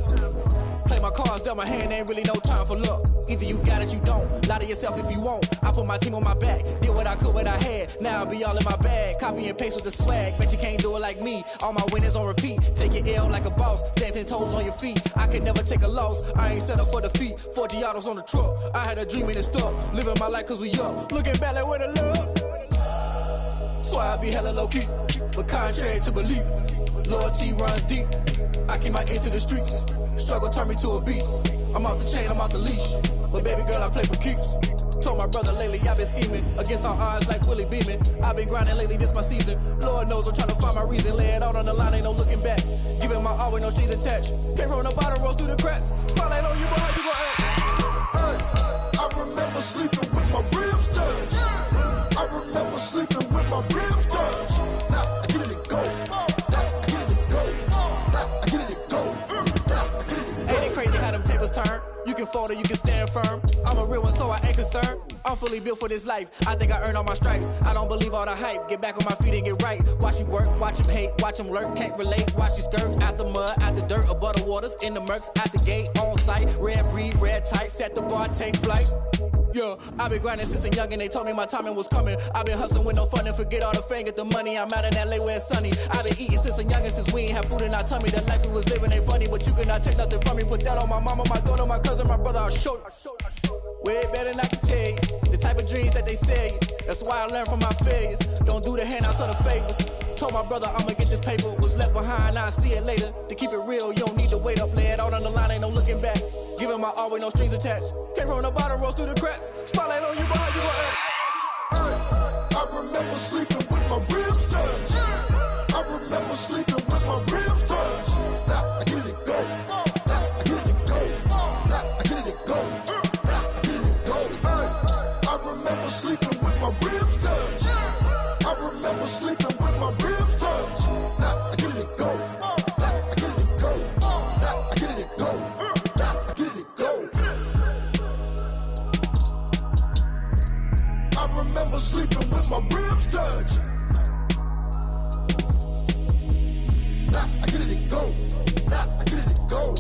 Play my cards, dealt my hand, ain't really no time for luck. Either you got it, you don't. Lie to yourself if you won't. I put my team on my back, did what I could, what I had. Now I'll be all in my bag, copy and paste with the swag. Bet you can't do it like me. All my winners on repeat. Take your L like a boss, stand 10 toes on your feet. I can never take a loss. I ain't set up for defeat. 40 autos on the truck. I had a dream and it stuck. Living my life cause we up. Looking back like where the love. So I be hella low key, but contrary to belief, loyalty runs deep. I keep my ear to the streets. Struggle turned me to a beast. I'm out the chain, I'm out the leash. But baby girl, I play for keeps. Told my brother lately I've been scheming against all odds like Willie Beeman. I've been grinding lately, this my season. Lord knows I'm trying to find my reason. Lay it out on the line, ain't no looking back. Giving my all with no strings attached. Came from the bottom, rose through the cracks. Spotlight on you, but how you gon' act? Hey, I remember sleeping with my ribs touched. I remember sleeping with my ribs touched. Now I get it to go. Turn. You can fold or you can stand firm. I'm a real one, so I ain't concerned. I'm fully built for this life. I think I earned all my stripes. I don't believe all the hype. Get back on my feet and get right. Watch you work, watch him hate, watch him lurk. Can't relate, watch you skirt. Out the mud, out the dirt, above the waters, in the murks, out the gate, on site. Red breed, red tight, set the bar, take flight. Yeah, I been grinding since a youngin', they told me my timing was coming. I been hustling with no fun and forget all the fame, get the money. I'm out in LA where it's sunny. I been eating since a youngin', since we ain't have food in our tummy. The life we was living ain't funny, but you cannot take nothing from me. Put that on my mama, my daughter, my cousin, my brother, I'll show you. Way better than I can tell you. The type of dreams that they sell you. That's why I learned from my failures. Don't do the handouts or the favors. Told my brother I'ma get this paper. Was left behind, I'll see it later. To keep it real, you don't need to wait up. Lay it out on the line, ain't no looking back. Giving my all with no strings attached. Came from the bottom, rose through the cracks. Spotlight on you, but how you gon' act? I remember sleeping with my ribs touched. I remember sleeping with my ribs touched. Now I get it go. Now I get it go. Now I get it go. Now I get it go. I remember sleeping with my ribs touched. I remember sleeping with my ribs touched. Now I get it go. Now I get it go. Now I get it go. Now I get it go. I remember sleeping with my ribs touched. Now I get it go. Now I get it go.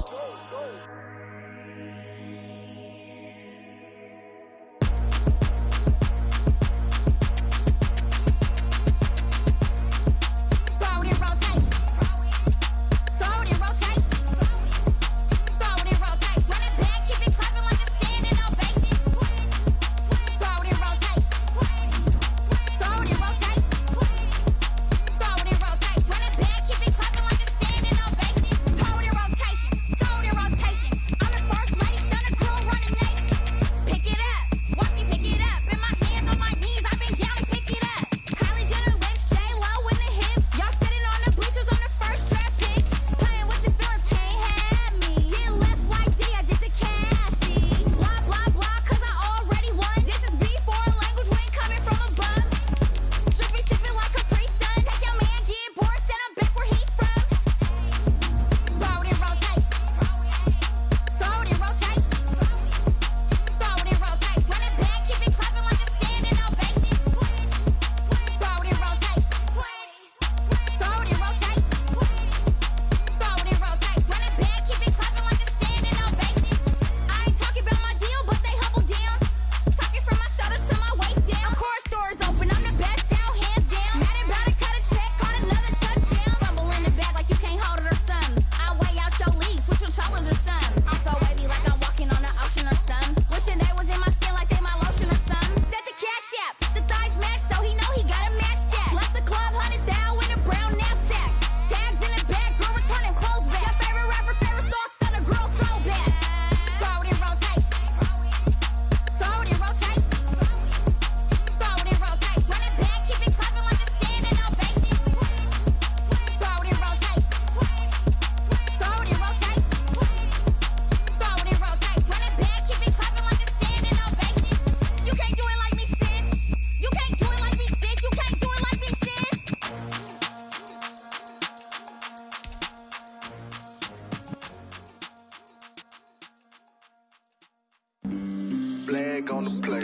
Flag on the play.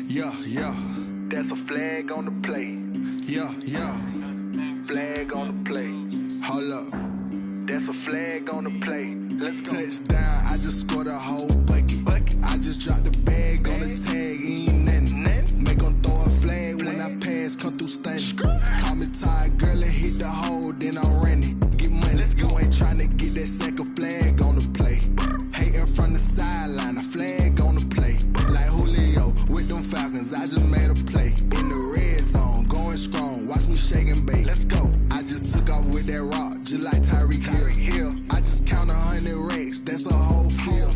Yeah, yeah. That's a flag on the play. Yeah, yeah. Flag on the play. Hold up. That's a flag on the play. Let's go. Touchdown, I just scored a whole bucket. I just dropped the bag on the tag, ain't nothing. Make them throw a flag when I pass, come through stunning. Call me tired, girl, and hit the hole, then I'm running. Get money, you ain't tryna get that second flag on the play. Hating from the sideline, a flag on the play. Like Julio with them Falcons, I just made a play. In the red zone, going strong, watch me shake and bake. Let's go. I just took off with that rock, just like Tyreek Hill. I just count 100 racks, that's a whole field.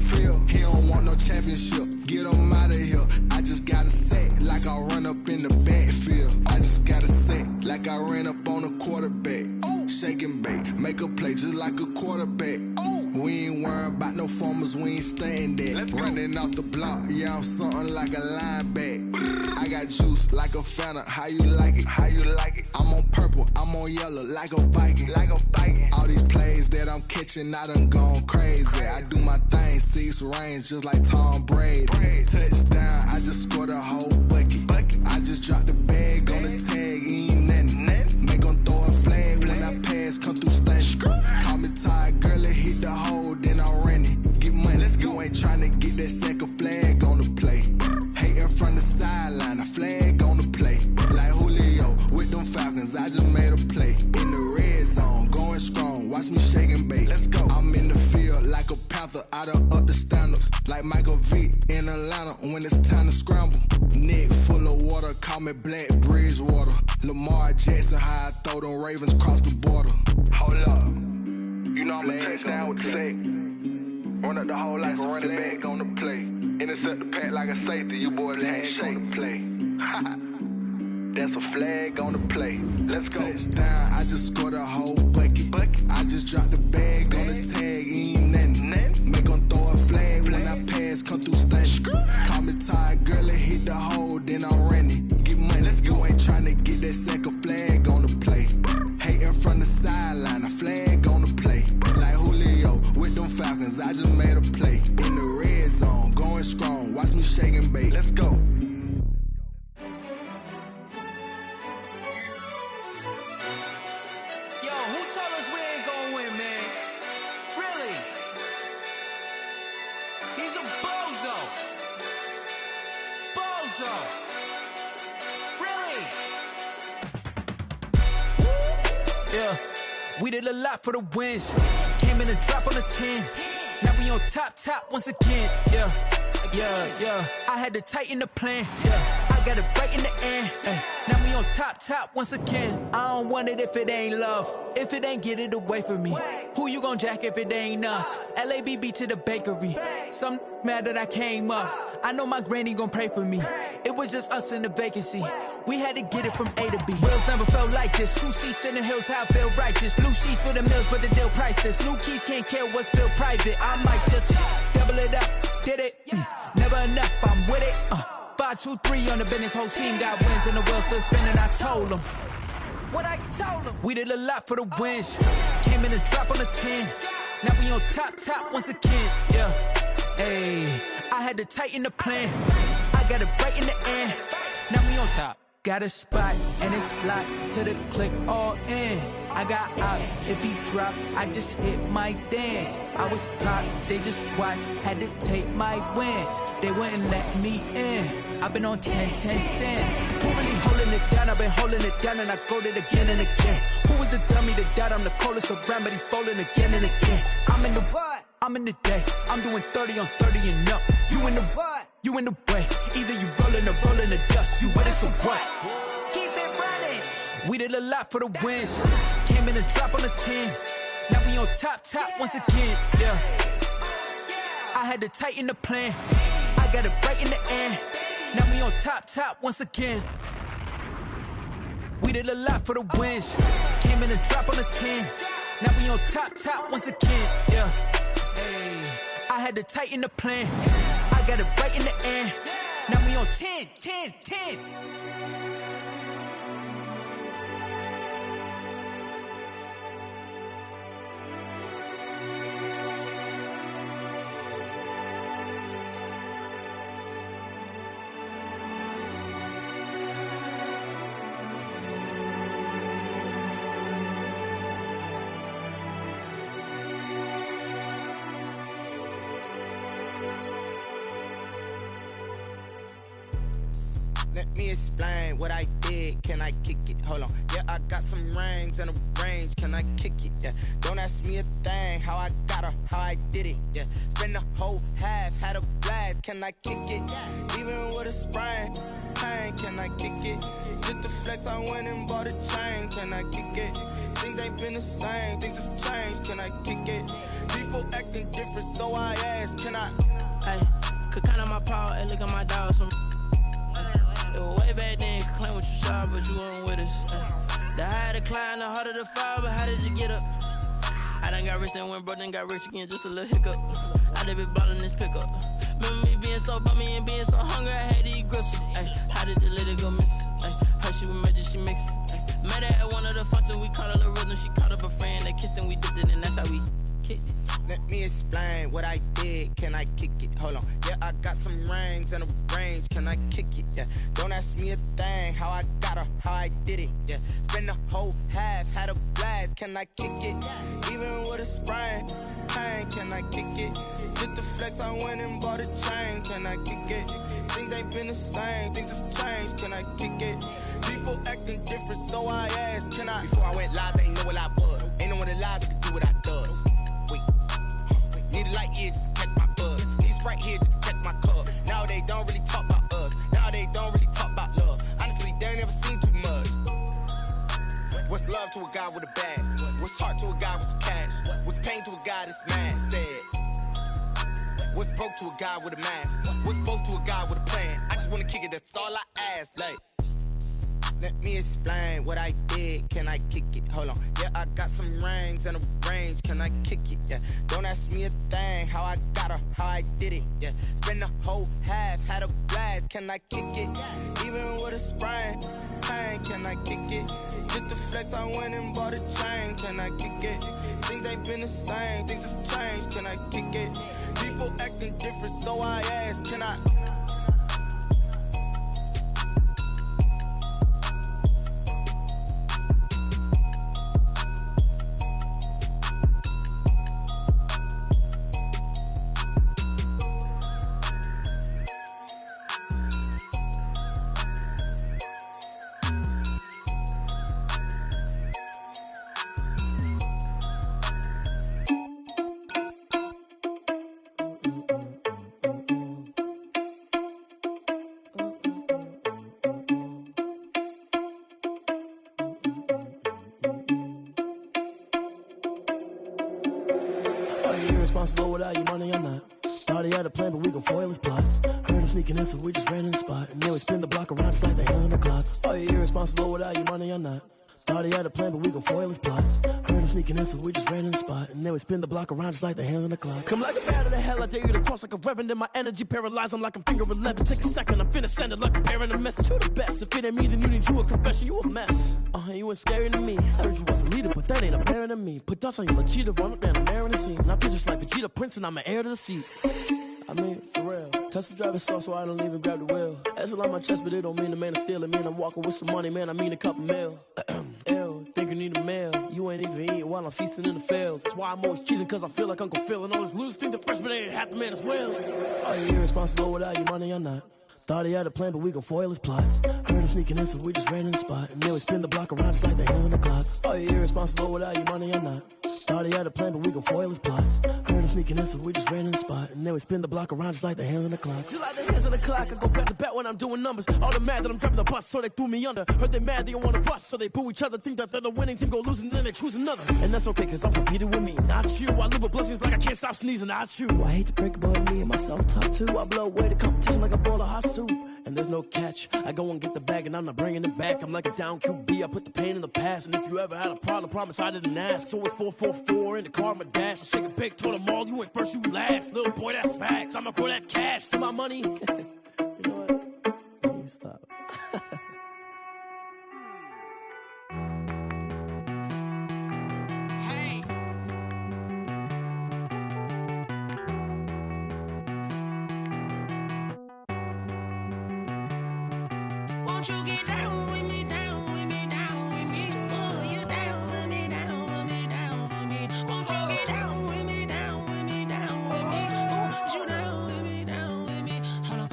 He don't want no championship, get him out of here. I just got a set, like I run up in the backfield. I just got a set, like I ran up on a quarterback. Shake and bake, make a play just like a quarterback. We ain't worrying about no formers, we ain't staying there. Running off the block, yeah, I'm something like a linebacker. I got juice like a Fanta, how you like it? How you like it? I'm on purple, I'm on yellow like a Viking. Like a Viking. All these plays that I'm catching, I done gone crazy. I do my thing, 6 range, just like Tom Brady. Touchdown, I just scored a whole bucket. I just dropped the bag on the tag, ain't nothing. Make 'em throw a flag when I pass, come through stunning. Call me tired, girl, it hit the hole, then I'm running. Get money, you ain't tryna get that second flag on the play. Hating from the sideline, a flag on the play. Like Julio with them Falcons, I just made a play. In the red zone, going strong, watch me shake and bake. Let's go. I'm in the field like a panther, I done up the standards. Like Michael Vick in Atlanta when it's time to scramble. Neck full of water, call me Black Bridgewater. Lamar Jackson, how I throw them Ravens cross the border. Hold up. You know I'm a touchdown with the sack. Run up the whole like a running back on the play. Intercept the pack like a safety, you boys ain't shake the play. That's a flag on the play. Let's go. Touchdown, I just scored a whole bucket. I just dropped the bag on the tag, ain't nothing. Make 'em throw a flag when I pass, come through stunning. Call me tired, girl, it hit the hole, then I'm running. Get money, you ain't tryna get that second flag on the play. Hating from the sideline, a flag on the play. Like Julio with them Falcons, I just made a play. In the red zone, going strong, watch me shake and bake. Let's go. We did a lot for the wins. Came in a drop on the 10. Now we on top once again. Yeah. I had to tighten the plan. Yeah, I got it right in the end. Now we on top once again. I don't want it if it ain't love. If it ain't, get it away from me. Who you gon' jack if it ain't us? LABB to the bakery. Some mad that I came up. I know my granny gon' pray for me. It was just us in the vacancy. We had to get it from A to B. Wheels never felt like this. 2 seats in the hills, how I feel righteous. Blue sheets for the mills, but the deal priceless. New keys can't care what's built private. I might just double it up. Did it? Never enough, I'm with it. 5, 2, 3 on the business. Whole team got wins and the wheels still spinning. I told them what I told them. We did a lot for the wins. Came in a drop on the 10. Now we on top once again. Yeah. Hey, I had to tighten the plan. I got it right in the end. Now we on top. Got a spot and it's slot to the click all in. I got ops, if he drop, I just hit my dance. I was top, they just watched, had to take my wins. They wouldn't let me in. I've been on 10 cents. Who really holding it down? I've been holding it down and I go it again and again. Who was the dummy that died? I'm the coldest around, but he folding again and again. I'm in the what? I'm in the day. I'm doing 30 on 30 and up. You in the what? You in the way. Either you rolling or rolling the dust. You with us or what? Keep it running. We did a lot for the wins. Came in a drop on the 10. Now we on top once again. Yeah. I had to tighten the plan. I got it right in the end. Now we on top once again. We did a lot for the wins. Came in a drop on the 10. Now we on top once again. Yeah. Hey, I had to tighten the plan. I got it right in the end. Now we on 10. Let me explain what I did. Can I kick it? Hold on. Yeah, I got some rings and a range. Can I kick it? Yeah. Don't ask me a thing. How I got her, how I did it. Yeah. Spend the whole half, had a blast. Can I kick it? Even with a sprain, pain. Can I kick it? Just to flex, I went and bought a chain. Can I kick it? Things ain't been the same. Things have changed. Can I kick it? People acting different, so I ask. Can I? Hey, could count on my power and look at my dogs from. Way back then, could claim what you saw, but you weren't with us. The higher the climb, the harder the fall, but how did you get up? I done got rich and went broke, then got rich again, just a little hiccup. I done been ballin' this pickup. Remember me being so bummy and being so hungry, I had to eat gristle. How did the lady go miss? Her she was magic, she mixed. Met her at one of the functions, we caught her the rhythm, she caught up a friend, they kissed and we dipped it, and that's how we. Let me explain what I did. Can I kick it? Hold on. Yeah, I got some rings and a range. Can I kick it? Yeah. Don't ask me a thing. How I got her, how I did it. Yeah. Spend the whole half, had a blast. Can I kick it? Even with a sprain. Pain, can I kick it? Just the flex, I went and bought a chain. Can I kick it? Things ain't been the same. Things have changed. Can I kick it? People acting different, so I asked, can I? Before I went live, they ain't know what I was. Ain't no one alive that could do what I does. Wait. Need a light here just to catch my buzz. Need Sprite here just to catch my cup. Now they don't really talk about us. Now they don't really talk about love. Honestly, they ain't never seen too much. What's love to a guy with a bag? What's heart to a guy with some cash? What's pain to a guy that's mad? Said. What's broke to a guy with a mask? What's both to a guy with a plan? I just wanna kick it, that's all I ask. Like, let me explain what I did. Can I kick it? Hold on. Yeah, I got some rings and a range. Can I kick it? Yeah. Don't ask me a thing. How I got her, how I did it. Yeah. Spend the whole half, had a blast. Can I kick it? Even with a sprain. Pain, can I kick it? Just the flex, I went and bought a chain. Can I kick it? Things ain't been the same. Things have changed. Can I kick it? People acting different, so I ask, can I? Responsible without your money or not. Thought he had a plan, but we gon' foil his plot. Heard him sneaking in, so we just ran in the spot. And then we spin the block around just like the hand on the clock. Are you irresponsible without your money or not? Thought he had a plan, but we gon' foil his plot. Heard him sneaking in, so we just ran in the spot. And then we spin the block around just like the hands on the clock. Come like a bat of the hell, I dare you to cross like a reverend. In my energy paralyzed, I'm like I'm finger 11. Take a second, I'm finna send it like a parent a message. You the best, if it ain't me, then you need you a confession. You a mess, you ain't scary to me. I heard you was a leader, but that ain't apparent to me. Put dust on you like cheetah, run up down the air in the scene. And I feel just like Vegeta Prince, and I'm an heir to the seat. I mean, for real. Touch the driver's soft, so I don't even grab the wheel. That's on my chest, but it don't mean the man is stealing. Mean I'm walking with some money, man, I mean a couple mil. Ew, think you need a meal. You ain't even eating while I'm feasting in the field. That's why I'm always cheesing, cause I feel like Uncle Phil. And all this loose think the freshman ain't half the man as well. Are you irresponsible without your money or not? Thought he had a plan, but we gon' foil his plot. Heard him sneaking in, so we just ran in the spot. And then we spin the block around just like the hands on the clock. Are you irresponsible without your money or not? Thought he had a plan, but we gon' foil his plot. Heard him sneaking in, so we just ran in the spot. And then we spin the block around just like the hands on the clock. Just like the hands on the clock, I go back to back when I'm doing numbers. All the mad that I'm driving the bus, so they threw me under. Heard they mad, they don't wanna bust, so they boo each other. Think that they're the winning team, go losing, then they choose another. And that's okay, cause I'm competing with me, not you. I live with blessings like I can't stop sneezing, not you. I hate to break it, but me and myself top two. I blow away the competition like a bowl of hot soup. And there's no catch. I go and get the bag and I'm not bringing it back. I'm like a down QB, I put the pain in the past. And if you ever had a problem, promise I didn't ask. So it's 444 in the car, my dash. I shake a big, told them all, you went first, you last. Little boy, that's facts. I'ma throw that cash to my money. You know what? Let me stop. Won't you get down with me, down with me, down with me? Oh, you down with me, down with me, down with me. Won't you get down with me, down with me, down with me? Oh, you down with me, down with me? Hold on.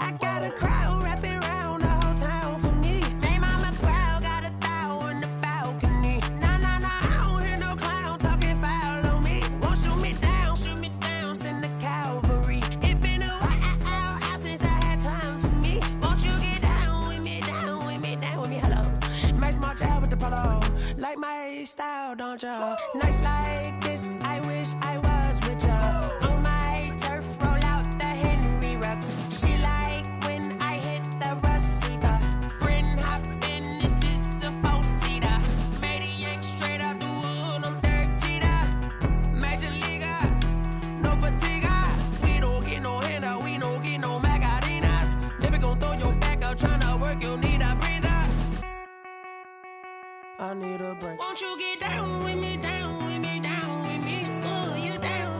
I got a crowd wrapping around the whole town for me. Hey, mama proud, got a thou in the balcony. Nah, nah, nah, I don't hear no clown talking foul on me. Won't shoot me down, send the cavalry. It been a while since I had time for me. Won't you get down with me, hello. My small child with the polo. Like my style, don't ya? Nights like this, I wish I was with ya. On my turf, roll out the Henry Rux. She like when I hit the receiver. Friend hop in, this is a four-seater. Made a yank straight out the wood, I'm dirt cheater. Major leaguer, no fatigue. We don't get no handout, we don't get no Macarinas. Never gon' throw your back out, tryna work, you need a breather. I need a break. Won't you get down with me, down with me, down with me? Oh, you down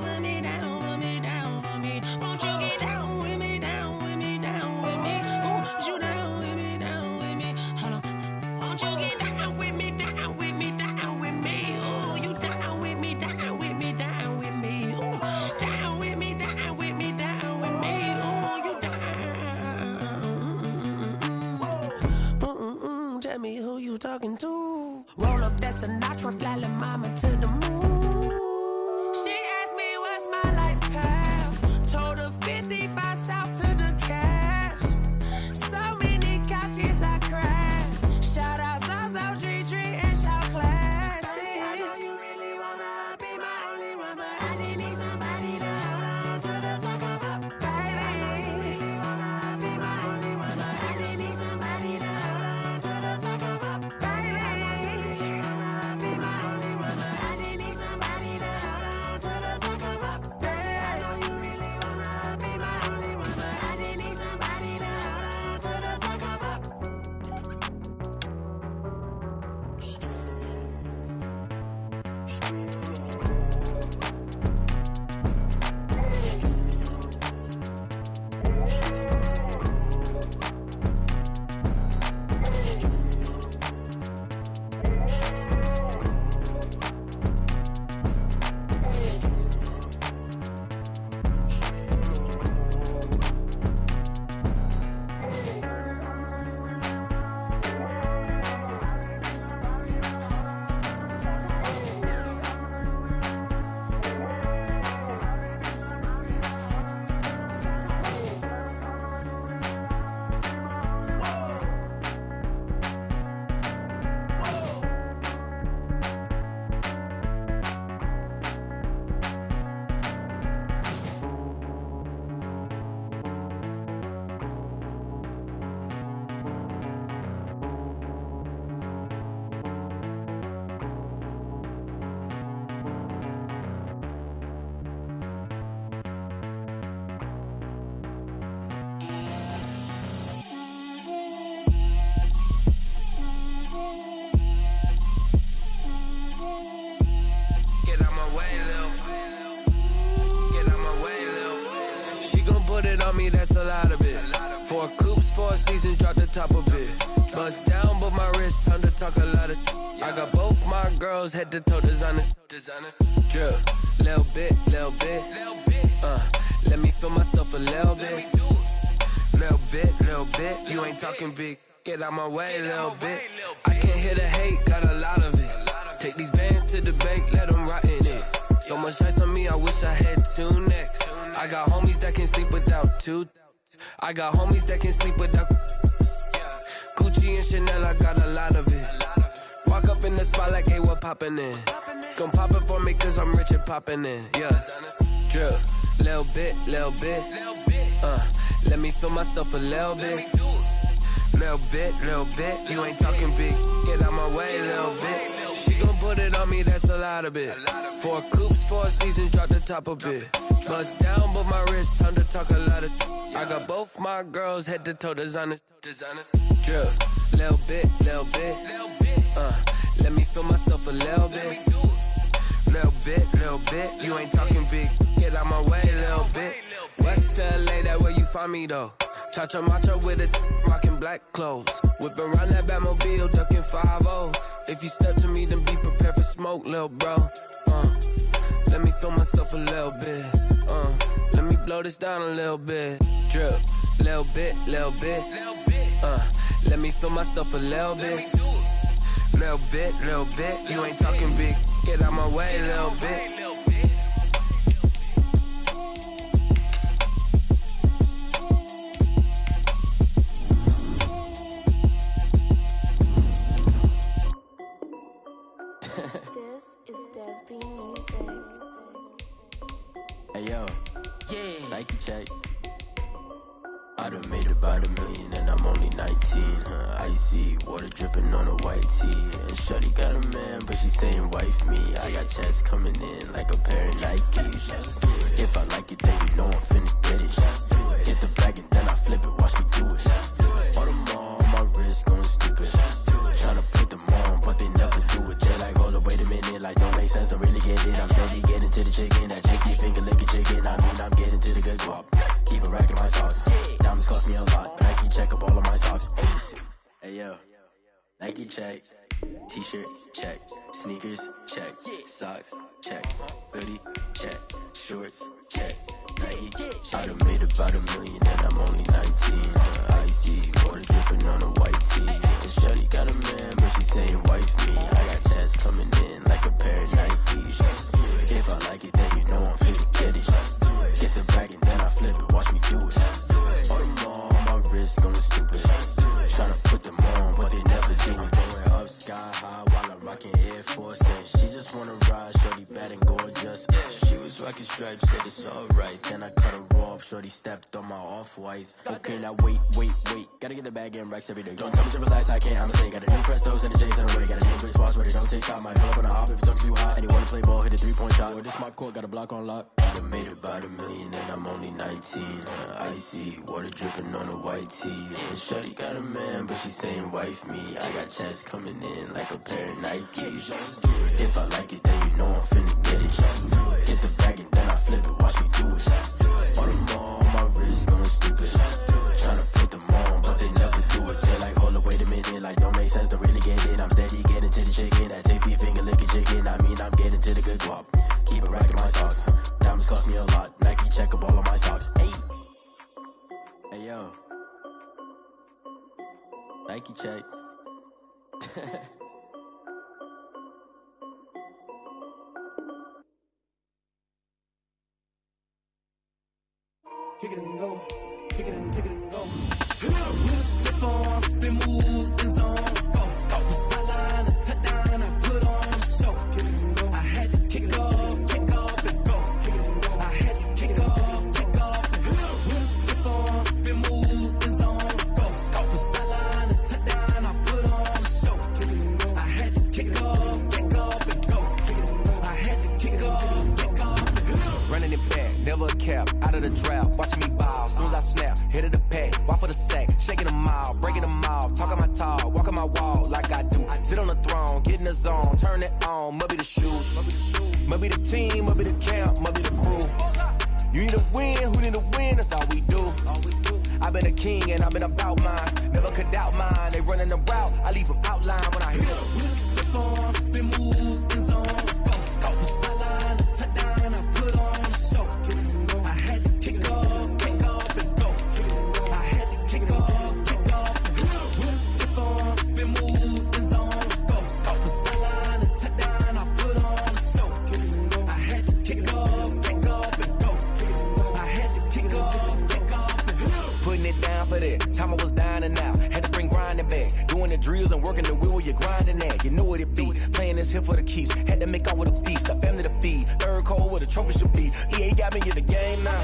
talking to. Roll up that Sinatra, fly la mama to the moon. She asked me what's my life path. Told her 55 south to the cat. So many couches I cried. Shout out Zazo, Tree Tree, and shout classic. I know you really wanna be my only one, but I didn't need somebody to hold on to the suck up. I know you really wanna be my only one, but I didn't need somebody to hold on to the suck up. I know you really wanna be my only one, but I didn't need somebody to hold on to the suck up. I know you really wanna be my only one, but I didn't need somebody to hold on to the suck up. Get out my way, Lil. Get out my way, Lil. She gon' put it on me, that's a lot of it. 4 coops, 4 seasons, drop the top a bit. Bust down, but my wrist, time to talk a lot of. I got both my girls, head to toe designer. Drip, little bit, little bit. Let me feel myself a little bit. Little bit. You ain't talking big. Get out my way, little bit. I can't hear the hate, got a lot of it. Take these bands to the bank, let them rot in it. So much ice on me, I wish I had 2 necks. I got homies that can sleep without 2. I got homies that can sleep without Gucci and Chanel, I got a lot of it. Walk up in the spot like, hey, what poppin' in? Gon' pop it for me cause I'm rich and poppin' in, yeah. Drip, little bit. Let me feel myself a little bit. Little bit. You ain't talking big. Get out my way, little bit. She gon' put it on me, that's a lot of it. 4 coops, 4 seasons, drop the top a bit. Bust down, but my wrist, time to talk a lot of. I got both my girls, head to toe designer. Drip, little bit. Let me feel myself a little bit. Little bit. You ain't talking big. Get out my way, little bit. West LA, that where you find me though. Cha-cha matcha with it, rockin' black clothes. Whippin' around that Batmobile, duckin' 5-0. If you step to me, then be prepared for smoke, lil' bro. Let me feel myself a little bit. Let me blow this down a little bit. Drip, little bit. Let me feel myself a little bit. Little bit. You ain't talking big. Get out my way, little bit. Hey yo, yeah. Nike check. I done made about $1 million and I'm only 19. Icy water dripping on a white tee. And shorty got a man, but she saying wife me. I got checks coming in like a pair of Nikes. If I like it, then you know I'm finna get it. Hit the bag and then I flip it, watch me do it. Audemars on my wrist, going stupid. Tryna put them on, but they never do it. They're like, hold up, wait a minute, like don't make sense, don't really get it. I'm steady getting to the chicken, that chicky finger licking chicken. I mean, I'm getting to the good guap. Keep a rack in my sauce. Diamonds cost me a lot. Nike check up all of my socks. Hey yo, Nike check. T-shirt check. Sneakers check. Socks check. Hoodie check. Shorts check. I done made about $1 million and I'm only 19. Icy, water dripping on a white tee. And shorty got a man, but she saying wife me. I got chats coming in like a pair of Nikes. If I like it, then you know I'm finna get it. Get the bag and then I flip it, watch me do it. All them on my wrist going stupid. Tryna put them on, but they never do it. Going up sky high while I'm rocking Air Force. And she just wanna ride, shorty bad and gorgeous. She was rocking stripes, said it's alright. Then I cut her off, shorty stepped on my off-whites. Okay, now wait. Gotta get the bag and racks every day. Don't tell me to relax, I can't, I'ma say. Got a new Prestos and the J's in the way. Got a new Chris Foss, but it don't take time. Might pull up on a hop if it's talking too hot. And you wanna play ball, hit a 3-point shot. Or this my court, got a block on lock. I done made about $1 million and I'm only 19. Icy, water dripping on a white tee. And shorty got a man, but she saying wife me. I got chats coming in like a pair of Nikes. If I like it, then you know I'm finna get it. Get the bag and then I flip it, watch me do it. All them on my wrist going stupid. Tryna put them on, but they never do it. They're like, hold up, wait a minute, like don't make sense, don't really get it. I'm steady getting to the chicken, that tasty finger licking chicken. I mean, I'm getting to the good guap. Keep it racking my socks. Diamonds cost me a lot. Nike check up all of my stocks. Hey yo, Nike check. Kick it and go. Kick it and go. Step on, spin, move, and zone. Go. From sideline to touchdown, I put on a show. Kick it and go. I had to kick off and go. Kick it and go. I had to kick off and go. Step on, spin, move, and zone. Go. From sideline to touchdown, I put on a show. Kick it and go. I had to kick off and go. Kick it and go. I had to kick off and go. Running it back, never a cap, out of the drought, watching me ball. Soon as I snap, hit of the pack, walk for the sack, shaking them out, breaking them off, talking my talk, walking my wall like I do. Sit on the throne, get in the zone, turn it on, must be the shoes, must be the team, must be the camp, must be the crew. You need a win, who need a win, that's all we do. I've been a king and I've been about mine, never could doubt mine. They running the route, I leave them outline when I hit them. Step on, spin, move, and zone. Go. From sideline to touchdown, I put on a show. I had to kick off and go. I had to kick off and go. Step on, spin, move, and zone. Go. From sideline to touchdown, I put on a show. I had to kick off and go. I had to kick off and go. Putting it down for that, time I was down and out, had to bring grinding back, doing the drills and working the wheel where you're grinding at, you know what it be, playing this here for the keeps, had to make out with a feast, a family to feed, third cold where the trophy should be, EA got me in the game now.